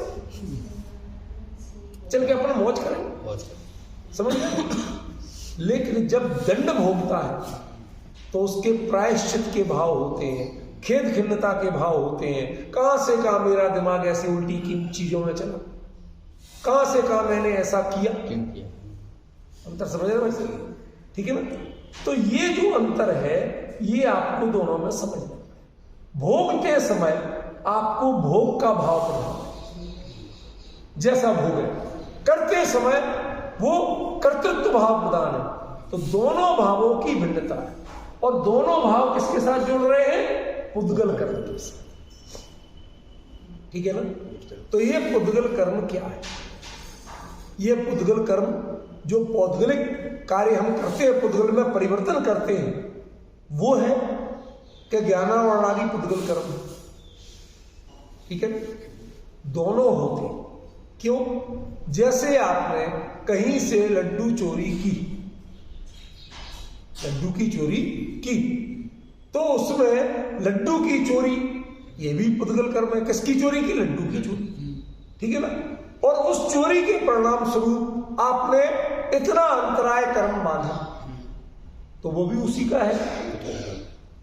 चल के अपना मौज करें, समझ गए? लेकिन जब दंड भोगता है तो उसके प्रायश्चित के भाव होते हैं, खेद खिन्नता के भाव होते हैं। कहां से कहा मेरा दिमाग ऐसे उल्टी किन चीजों में चला, कहां से कहा मैंने ऐसा किया, अंतर समझ रहे भाई? ठीक है ना? तो ये जो अंतर है ये आपको दोनों में समझना। भोगते समय आपको भोग का भाव प्रधान, जैसा भोग है, करते समय वो कर्तृत्व भाव प्रदान है। तो दोनों भावों की भिन्नता है और दोनों भाव किसके साथ जुड़ रहे हैं? पुद्गल कर्म के साथ, ठीक है ना? तो ये पुद्गल कर्म क्या है? ये पुद्गल कर्म जो पौद्गलिक कार्य हम करते हैं, पुद्गल में परिवर्तन करते हैं, वो है कि ज्ञानावरणादि पुद्गल कर्म, ठीक है? दोनों होते हैं। क्यों? जैसे आपने कहीं से लड्डू चोरी की, लड्डू की चोरी की, तो उसमें लड्डू की चोरी ये भी पुद्गल कर्म है। किसकी चोरी की? लड्डू की चोरी, ठीक है ना? और उस चोरी के परिणाम स्वरूप आपने इतना अंतराय कर्म बांधा, तो वो भी उसी का है,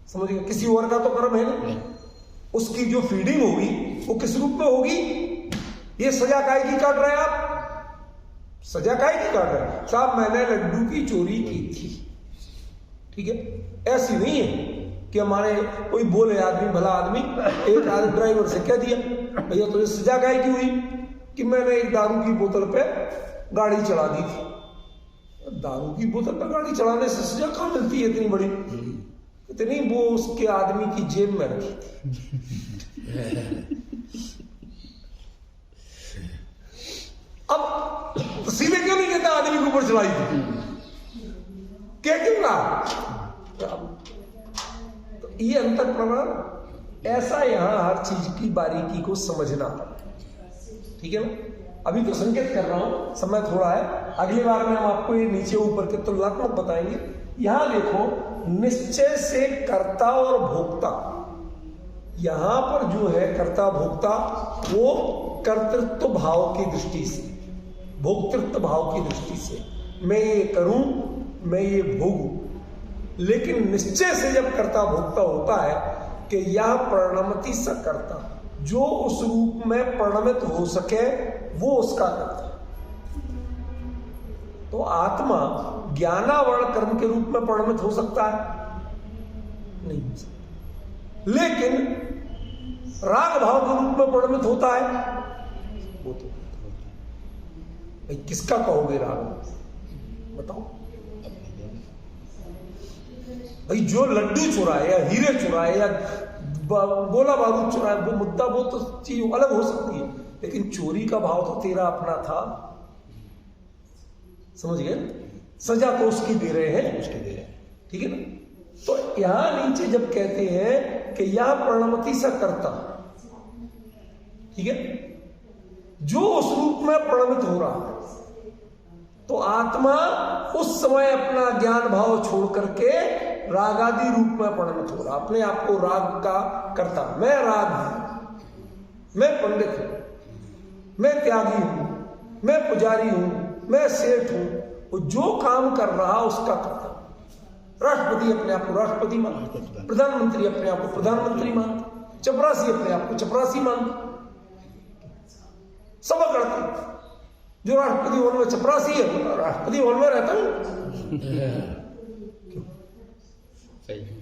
समझ गए? किसी और का तो कर्म है नहीं। उसकी जो फीडिंग होगी वो किस रूप में होगी? ये सजा काय की काट रहे हैं आप? सजा काय की काट रहे हैं? साहब मैंने लड्डू की चोरी की थी, ठीक है? ऐसी नहीं है कि हमारे कोई बोले आदमी, भला आदमी, एक आदमी ड्राइवर से कह दिया भैया तो ये सजा काय की हुई कि मैंने एक दारू की बोतल पे गाड़ी चला दी थी। दारू की बोतल पे गाड़ी चलाने से सजा कहां मिलती है इतनी बड़ी? इतनी वो उसके आदमी की जेब में रखी थी। अब सीधे क्यों नहीं कहता आदमी के ऊपर चलाई थी, क्या क्यों रहा? तो ये अंतर प्रमाण, ऐसा यहां हर चीज की बारीकी को समझना पड़ता, ठीक है ना? अभी तो संकेत कर रहा हूं, समय थोड़ा है, अगली बार में हम आपको ये नीचे ऊपर के तुलनात्मक बताएंगे। यहां देखो, निश्चय से कर्ता और भोक्ता, यहां पर जो है कर्ता भोक्ता, वो कर्तृत्व भाव की दृष्टि से, भोक्तृत्व भाव की दृष्टि से, मैं ये करूं, मैं ये भोगूं। लेकिन निश्चय से जब कर्ता भोक्ता होता है कि यह परिणमति स कर्ता, जो उस रूप में परिणमित हो सके वो उसका कर्ता। तो आत्मा ज्ञानावरण कर्म के रूप में परिणमित हो सकता है? नहीं हो सकता। लेकिन राग भाव के रूप में परिणमित होता है? वो तो भाई किसका कहोगे राग? बताओ भाई, जो लड्डू चुराए या हीरे चुराए या गोला बारूद चुराए, वो मुद्दा, वो तो चीज अलग हो सकती है, लेकिन चोरी का भाव तो तेरा अपना था, समझ गए? सजा तो उसकी दे रहे हैं, उसकी दे रहे हैं, ठीक है ना? तो यहां नीचे जब कहते हैं कि यह परिणमति सा करता, ठीक है, जो उस रूप में परिणमित हो रहा है, तो आत्मा उस समय अपना ज्ञान भाव छोड़ करके रागादि रूप में परिणमित हो रहा, अपने आप को राग का करता। मैं राग हूं, मैं पंडित हूं, मैं त्यागी हूं, मैं पुजारी हूं, मैं सेठ हूं, वो जो काम कर रहा उसका करता। राष्ट्रपति अपने आप को राष्ट्रपति मानता, प्रधानमंत्री अपने आप को प्रधानमंत्री मानता, चपरासी अपने आप को चपरासी मानता, सब करते। जो राष्ट्रपति भवन में चपरासी है वो राष्ट्रपति भवन में रहता है,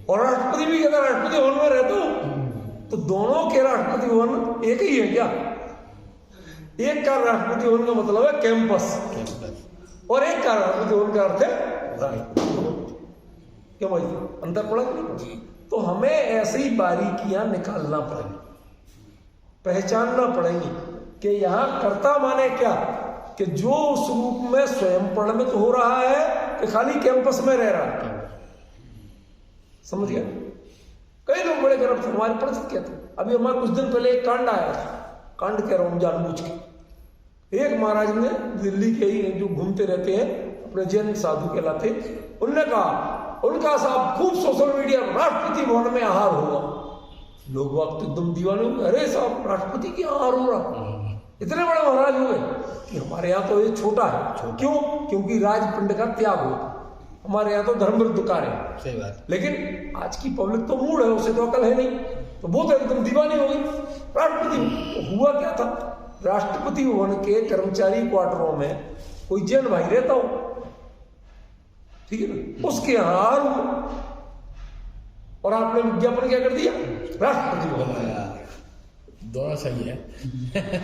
और राष्ट्रपति भी कहता राष्ट्रपति भवन में रहता हूं। तो दोनों के राष्ट्रपति भवन एक ही है क्या? एक का राष्ट्रपति भवन का मतलब है कैंपस, और एक का राष्ट्रपति भवन का अर्थ है क्या? भाई अंतर पड़ा नहीं? तो हमें ऐसी ही बारीकियां निकालना पड़ेगी, पहचानना पड़ेगी कि यहां कर्ता माने क्या, कि जो उस रूप में स्वयं परिणमित हो रहा है कि खाली कैंपस में रह रहा है। समझ गया? कई लोग बड़े गर्व थे, हमारे परिचित क्या थे, अभी हमारे कुछ दिन पहले एक कांड आया था, कांड कह रहा हूं जानबूझ के। एक महाराज ने, दिल्ली के ही जो घूमते रहते हैं, अपने जैन साधु कहलाते, उनने कहा, उनका साहब खूब सोशल मीडिया राष्ट्रपति भवन में आहार होगा। लोग वक्त एकदम दीवाने हो गए, अरे साहब राष्ट्रपति की आहार हो रहा, इतने बड़े महाराज हो गए कि हमारे यहाँ तो ये छोटा है। क्यों? क्योंकि राजपिंड का त्याग होता, हमारे यहाँ तो धर्म विरुद्ध कार्य है। सही बात। लेकिन आज की पब्लिक तो मूड है, उसे तो अकल है नहीं, तो वो तो एकदम दीवानी हो गई राष्ट्रपति। तो हुआ क्या था, राष्ट्रपति भवन के कर्मचारी क्वार्टरों में कोई जैन भाई रहता हो, ठीक है ना, उसके यहाँ और आपने विज्ञापन क्या कर दिया, राष्ट्रपति भवन। दोनों सही है।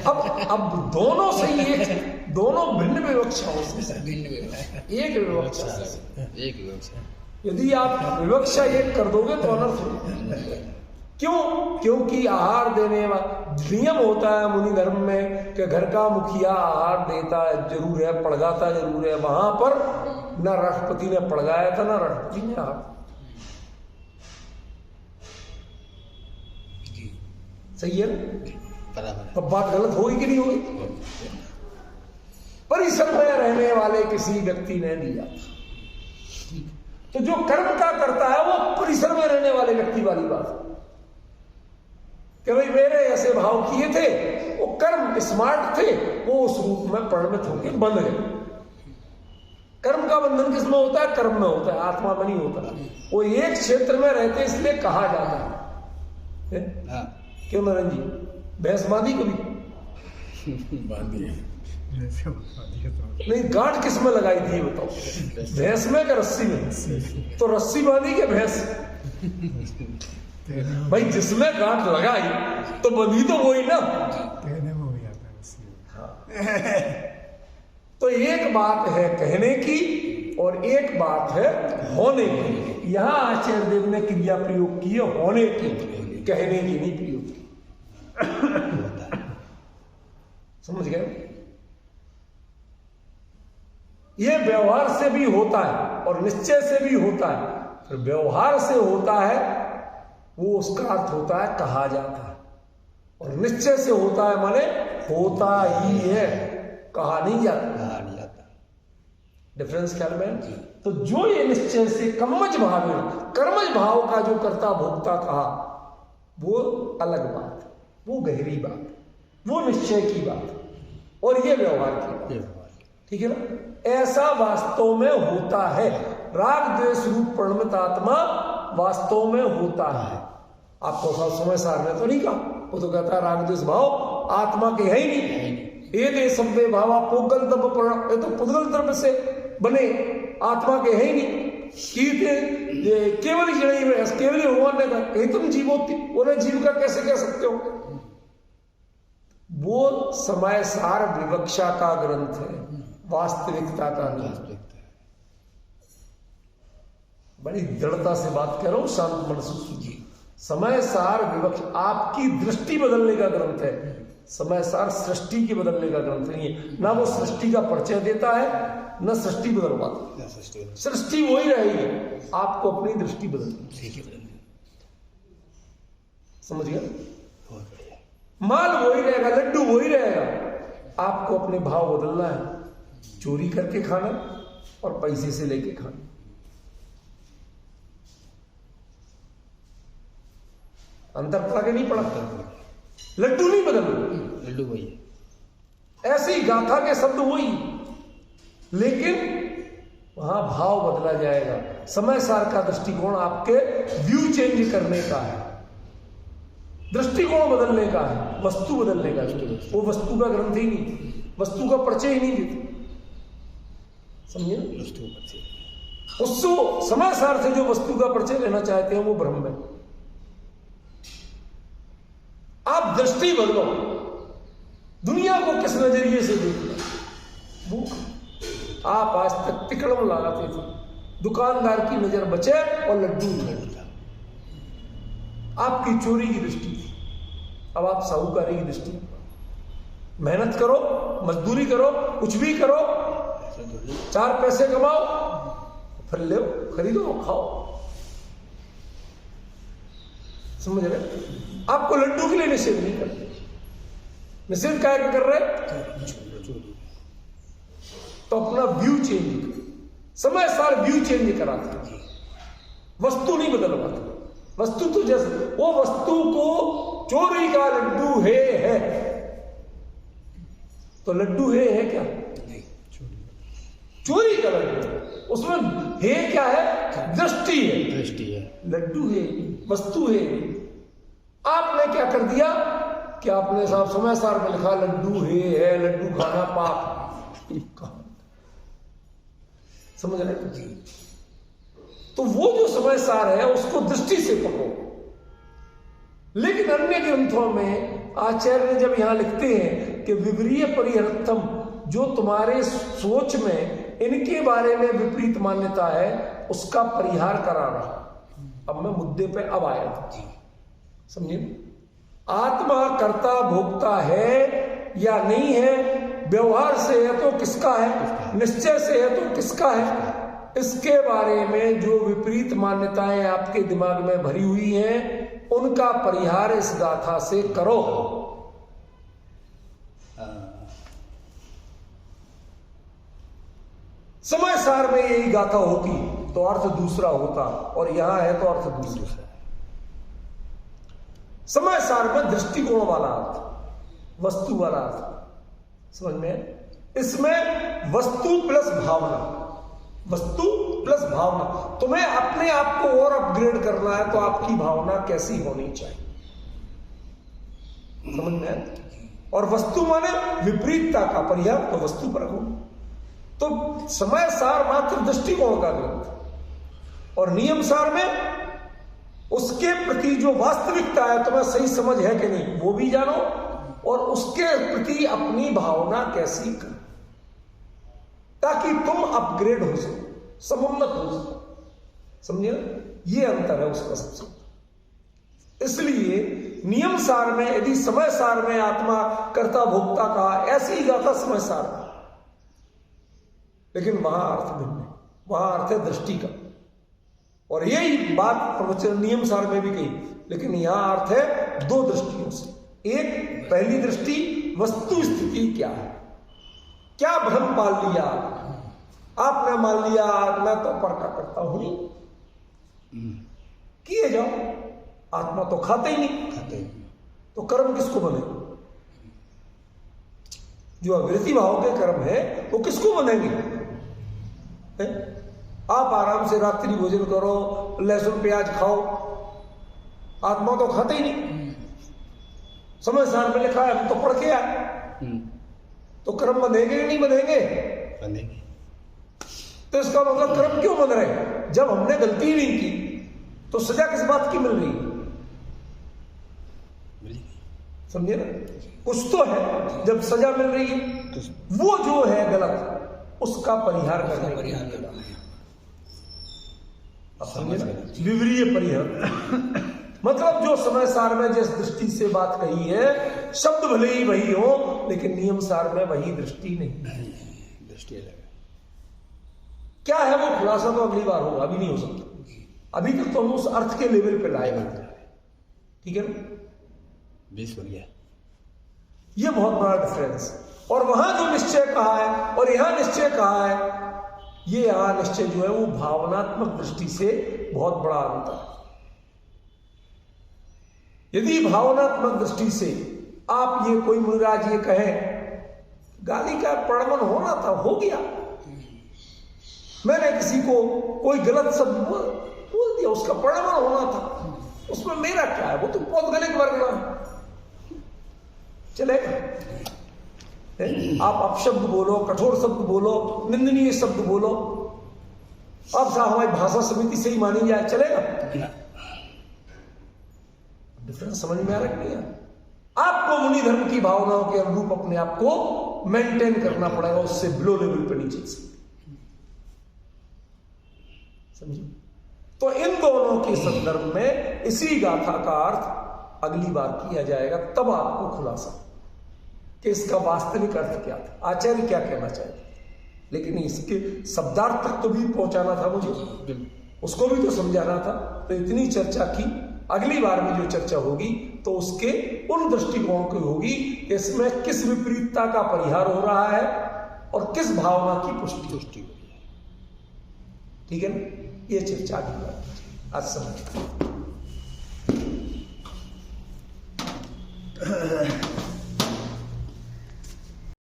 अब दोनों सही है, दोनों भिन्न विवक्षाओं से, एक विवक्षा से, एक विवक्षा। यदि आप विवक्षा एक कर दोगे तो अनर्थ हो। क्यों? क्योंकि आहार देने वाला नियम होता है मुनि धर्म में कि घर का मुखिया आहार देता जरूर है, पड़गाता जरूर है। वहां पर ना राष्ट्रपति ने पड़गाया था, ना राष्ट्रपति ने आहार। सही है ना? तो बात गलत होगी कि नहीं होगी? परिसर में रहने वाले किसी व्यक्ति ने दिया, तो जो कर्म का करता है वो परिसर में रहने वाले व्यक्ति वाली बात है कि भाई मेरे ऐसे भाव किए थे, वो कर्म स्मार्ट थे, वो उस रूप में परिणमित होकर बंध गए। कर्म का बंधन किसमें होता है? कर्म में होता है, आत्मा में नहीं होता। वो एक क्षेत्र में रहते इसलिए कहा जाता है। क्यों नारायण जी, भैंस बांधी कभी? बांधी है नहीं, गांठ किस में लगाई थी बताओ, भैंस में क्या रस्सी में? तो रस्सी बांधी के भैंस? भाई जिसमें गांठ लगाई तो बंधी तो वही ना। तो एक बात है कहने की, और एक बात है होने की। यहां आचार्य देव ने क्रिया प्रयोग की है होने की, कहने की नहीं प्रयोग की। समझ गए? ये व्यवहार से भी होता है और निश्चय से भी होता है। फिर व्यवहार से होता है वो उसका अर्थ होता है कहा जाता है, और निश्चय से होता है माने होता ही है, कहा नहीं जाता। डिफरेंस ख्याल में? तो जो ये निश्चय से कर्मज भाव, कर्मज भाव का जो कर्ता भोक्ता कहा, वो अलग बात है, वो गहरी बात है, वो निश्चय की बात है, और ये व्यवहार की बात। ठीक है ना? ऐसा वास्तव में होता है। राग द्वेष रूप प्रणमित आत्मा वास्तव में होता है। आपको समय सार ने तो नहीं कहा, वो तो कहता है राग द्वेष भाव आत्मा के है ही नहीं। ये दे सभ्य भावा पोगल द्रव्य, ये तो पुद्गल द्रव्य से बने, आत्मा के है ही नहीं। केवल जड़ी में केवल भगवान ने कहा तुम जीवोत्ति, उन्हें जीव का कैसे कह सकते हो? वो समय सार विवक्षा का ग्रंथ है, वास्तविकता का नहीं। बड़ी दृढ़ता से बात कर रहा हूं, शांत मन से सुनिए। समय सार विवक्षा आपकी दृष्टि बदलने का ग्रंथ है। समय सार सृष्टि के बदलने का ग्रंथ नहीं है। ना वो सृष्टि का परिचय देता है, न सृष्टि बदलवाता। सृष्टि वही रहेगी, आपको अपनी दृष्टि बदलनी। समझ गया? माल वही रहेगा, लड्डू वही रहेगा, आपको अपने भाव बदलना है। चोरी करके खाना और पैसे से लेके खाना। अंतर पड़ा के नहीं पड़ा? लड्डू नहीं बदल, लड्डू वही है। ऐसे ही गाथा के शब्द वही, लेकिन वहां भाव बदला जाएगा। समय सार का दृष्टिकोण आपके व्यू चेंज करने का है, दृष्टिकोण बदलने का है, वस्तु बदलने का। वो वस्तु का ग्रंथ ही नहीं, वस्तु का परिचय ही नहीं देते। समझे? उसको समय सार से जो वस्तु का परिचय लेना चाहते हैं वो ब्रह्म है। आप दृष्टि बदलो, दुनिया को किस नजरिए से देखना। वो आप आज तक तिकड़म लगाते थे, दुकानदार की नजर बचे और लड्डू उठा, आपकी चोरी की दृष्टि थी। अब आप साहूकारी की दृष्टि, मेहनत करो, मजदूरी करो, कुछ भी करो, 4 पैसे कमाओ, फिर ले खरीदो खाओ। समझ रहे? आपको लड्डू के लिए निषेध नहीं करते। निषेध क्या कर रहे? तो अपना व्यू चेंज करो। समय सार व्यू चेंज कराते, वस्तु नहीं बदलवाते। वस्तु तो जैसे वो वस्तु को चोरी का लड्डू है तो लड्डू है क्या? चोरी का लड्डू, उसमें है क्या है? दृष्टि है। लड्डू है, वस्तु है। आपने क्या कर दिया कि आपने साहब समय सार में लिखा लड्डू है, लड्डू खाना पाप। समझ रहे? तो वो जो समय सार है उसको दृष्टि से पकड़ो। लेकिन अन्य ग्रंथों में आचार्य जब यहां लिखते हैं कि विपरीय परिहरतम, जो तुम्हारे सोच में इनके बारे में विपरीत मान्यता है उसका परिहार कराना। अब मैं मुद्दे पे अब आया था, समझिए। आत्मा कर्ता भोक्ता है या नहीं है, व्यवहार से है तो किसका है, निश्चय से है तो किसका है, इसके बारे में जो विपरीत मान्यताएं आपके दिमाग में भरी हुई हैं उनका परिहार इस गाथा से करो। समय सार में यही गाथा होती तो अर्थ दूसरा होता, और यहां है तो अर्थ दूसरा। समय सार में दृष्टिकोण वाला अर्थ, वस्तु वाला अर्थ, समझ में? इसमें वस्तु प्लस भावना, वस्तु प्लस भावना। तुम्हें अपने आप को और अपग्रेड करना है तो आपकी भावना कैसी होनी चाहिए, समझ में? और वस्तु माने विपरीतता का परिहार, तो वस्तु पर हो। तो समय सार मात्र दृष्टिकोण का ग्रंथ, और नियम सार में उसके प्रति जो वास्तविकता है तुम्हें सही समझ है कि नहीं वो भी जानो, और उसके प्रति अपनी भावना कैसी कर, ताकि तुम अपग्रेड हो सको। समुन्नत हो सके। समझे ना? ये अंतर है उसका सबसे। इसलिए नियम सार में यदि समय सार में आत्मा कर्ता भोक्ता का ऐसे ही गाथा समय सार में, लेकिन वहां अर्थ भिन्न है। वहां अर्थ है दृष्टि का, और यही बात प्रवचन नियम सार में भी कही, लेकिन यहां अर्थ है दो दृष्टियों से। एक पहली दृष्टि वस्तु स्थिति क्या है, क्या भ्रम पाल लिया आपने, मान लिया मैं तो परका करता हूं नहीं, किए जाओ, आत्मा तो खाते ही नहीं, तो कर्म किसको बने? जो अविरति भाव के कर्म है वो किसको बनेंगे? आप आराम से रात्रि भोजन करो, लहसुन प्याज खाओ, आत्मा तो खाते ही नहीं। समय सार में लिखा है, हम तो पढ़ के आए, तो कर्म बंधेंगे कि नहीं बंधेंगे? बंधेंगे। तो इसका मतलब कर्म क्यों बंध रहे? जब हमने गलती ही नहीं की तो सजा किस बात की मिल रही है? समझे ना? कुछ तो है जब सजा मिल रही है, वो जो है गलत उसका परिहार करने के लिए। समझे ना? विवरीय परिहार मतलब जो समय सार में जिस दृष्टि से बात कही है, शब्द भले ही वही हो, लेकिन नियम सार में वही दृष्टि नहीं। दृष्टि अलग है। क्या है वो खुलासा तो अगली बार होगा, अभी नहीं हो सकता। अभी तक तो हम उस अर्थ के लेवल पे लाए हैं, ठीक है ना? 20 बन गया। ये बहुत बड़ा डिफरेंस। और वहां जो निश्चय कहा है और यहां निश्चय कहा है, ये यहां निश्चय जो है वो भावनात्मक दृष्टि से बहुत बड़ा अंतर है। यदि भावनात्मक दृष्टि से आप ये कोई मुनिराज ये कहें गाली का प्रणमन होना था, हो गया, मैंने किसी को कोई गलत शब्द बोल दिया, उसका प्रणमन होना था, उसमें मेरा क्या है? वो तो पौद्गलिक वर्णना है, चलेगा। आप अपशब्द बोलो, कठोर शब्द बोलो, निंदनीय शब्द बोलो, आप साहब हमारी भाषा समिति से ही मानी जाए, चलेगा? डिफरेंस समझ में आ रहा है नहीं? आपको मुनि धर्म की भावनाओं के अनुरूप अपने आप को मेंटेन करना पड़ेगा, उससे बिलो लेवल पर नीचे से। समझिए? तो इन दोनों के संदर्भ में इसी गाथा का अर्थ अगली बार किया जाएगा, तब आपको खुलासा कि इसका वास्तविक अर्थ क्या था, आचार्य क्या कहना चाहते। लेकिन इसके शब्दार्थ तक तो भी पहुंचाना था मुझे, उसको भी तो समझाना था। तो इतनी चर्चा की, अगली बार में जो चर्चा होगी तो उसके उन दृष्टिकोण की होगी कि इसमें किस विपरीतता का परिहार हो रहा है और किस भावना की पुष्टि हो रही है। ठीक है ना? ये चर्चा की बात आज समझ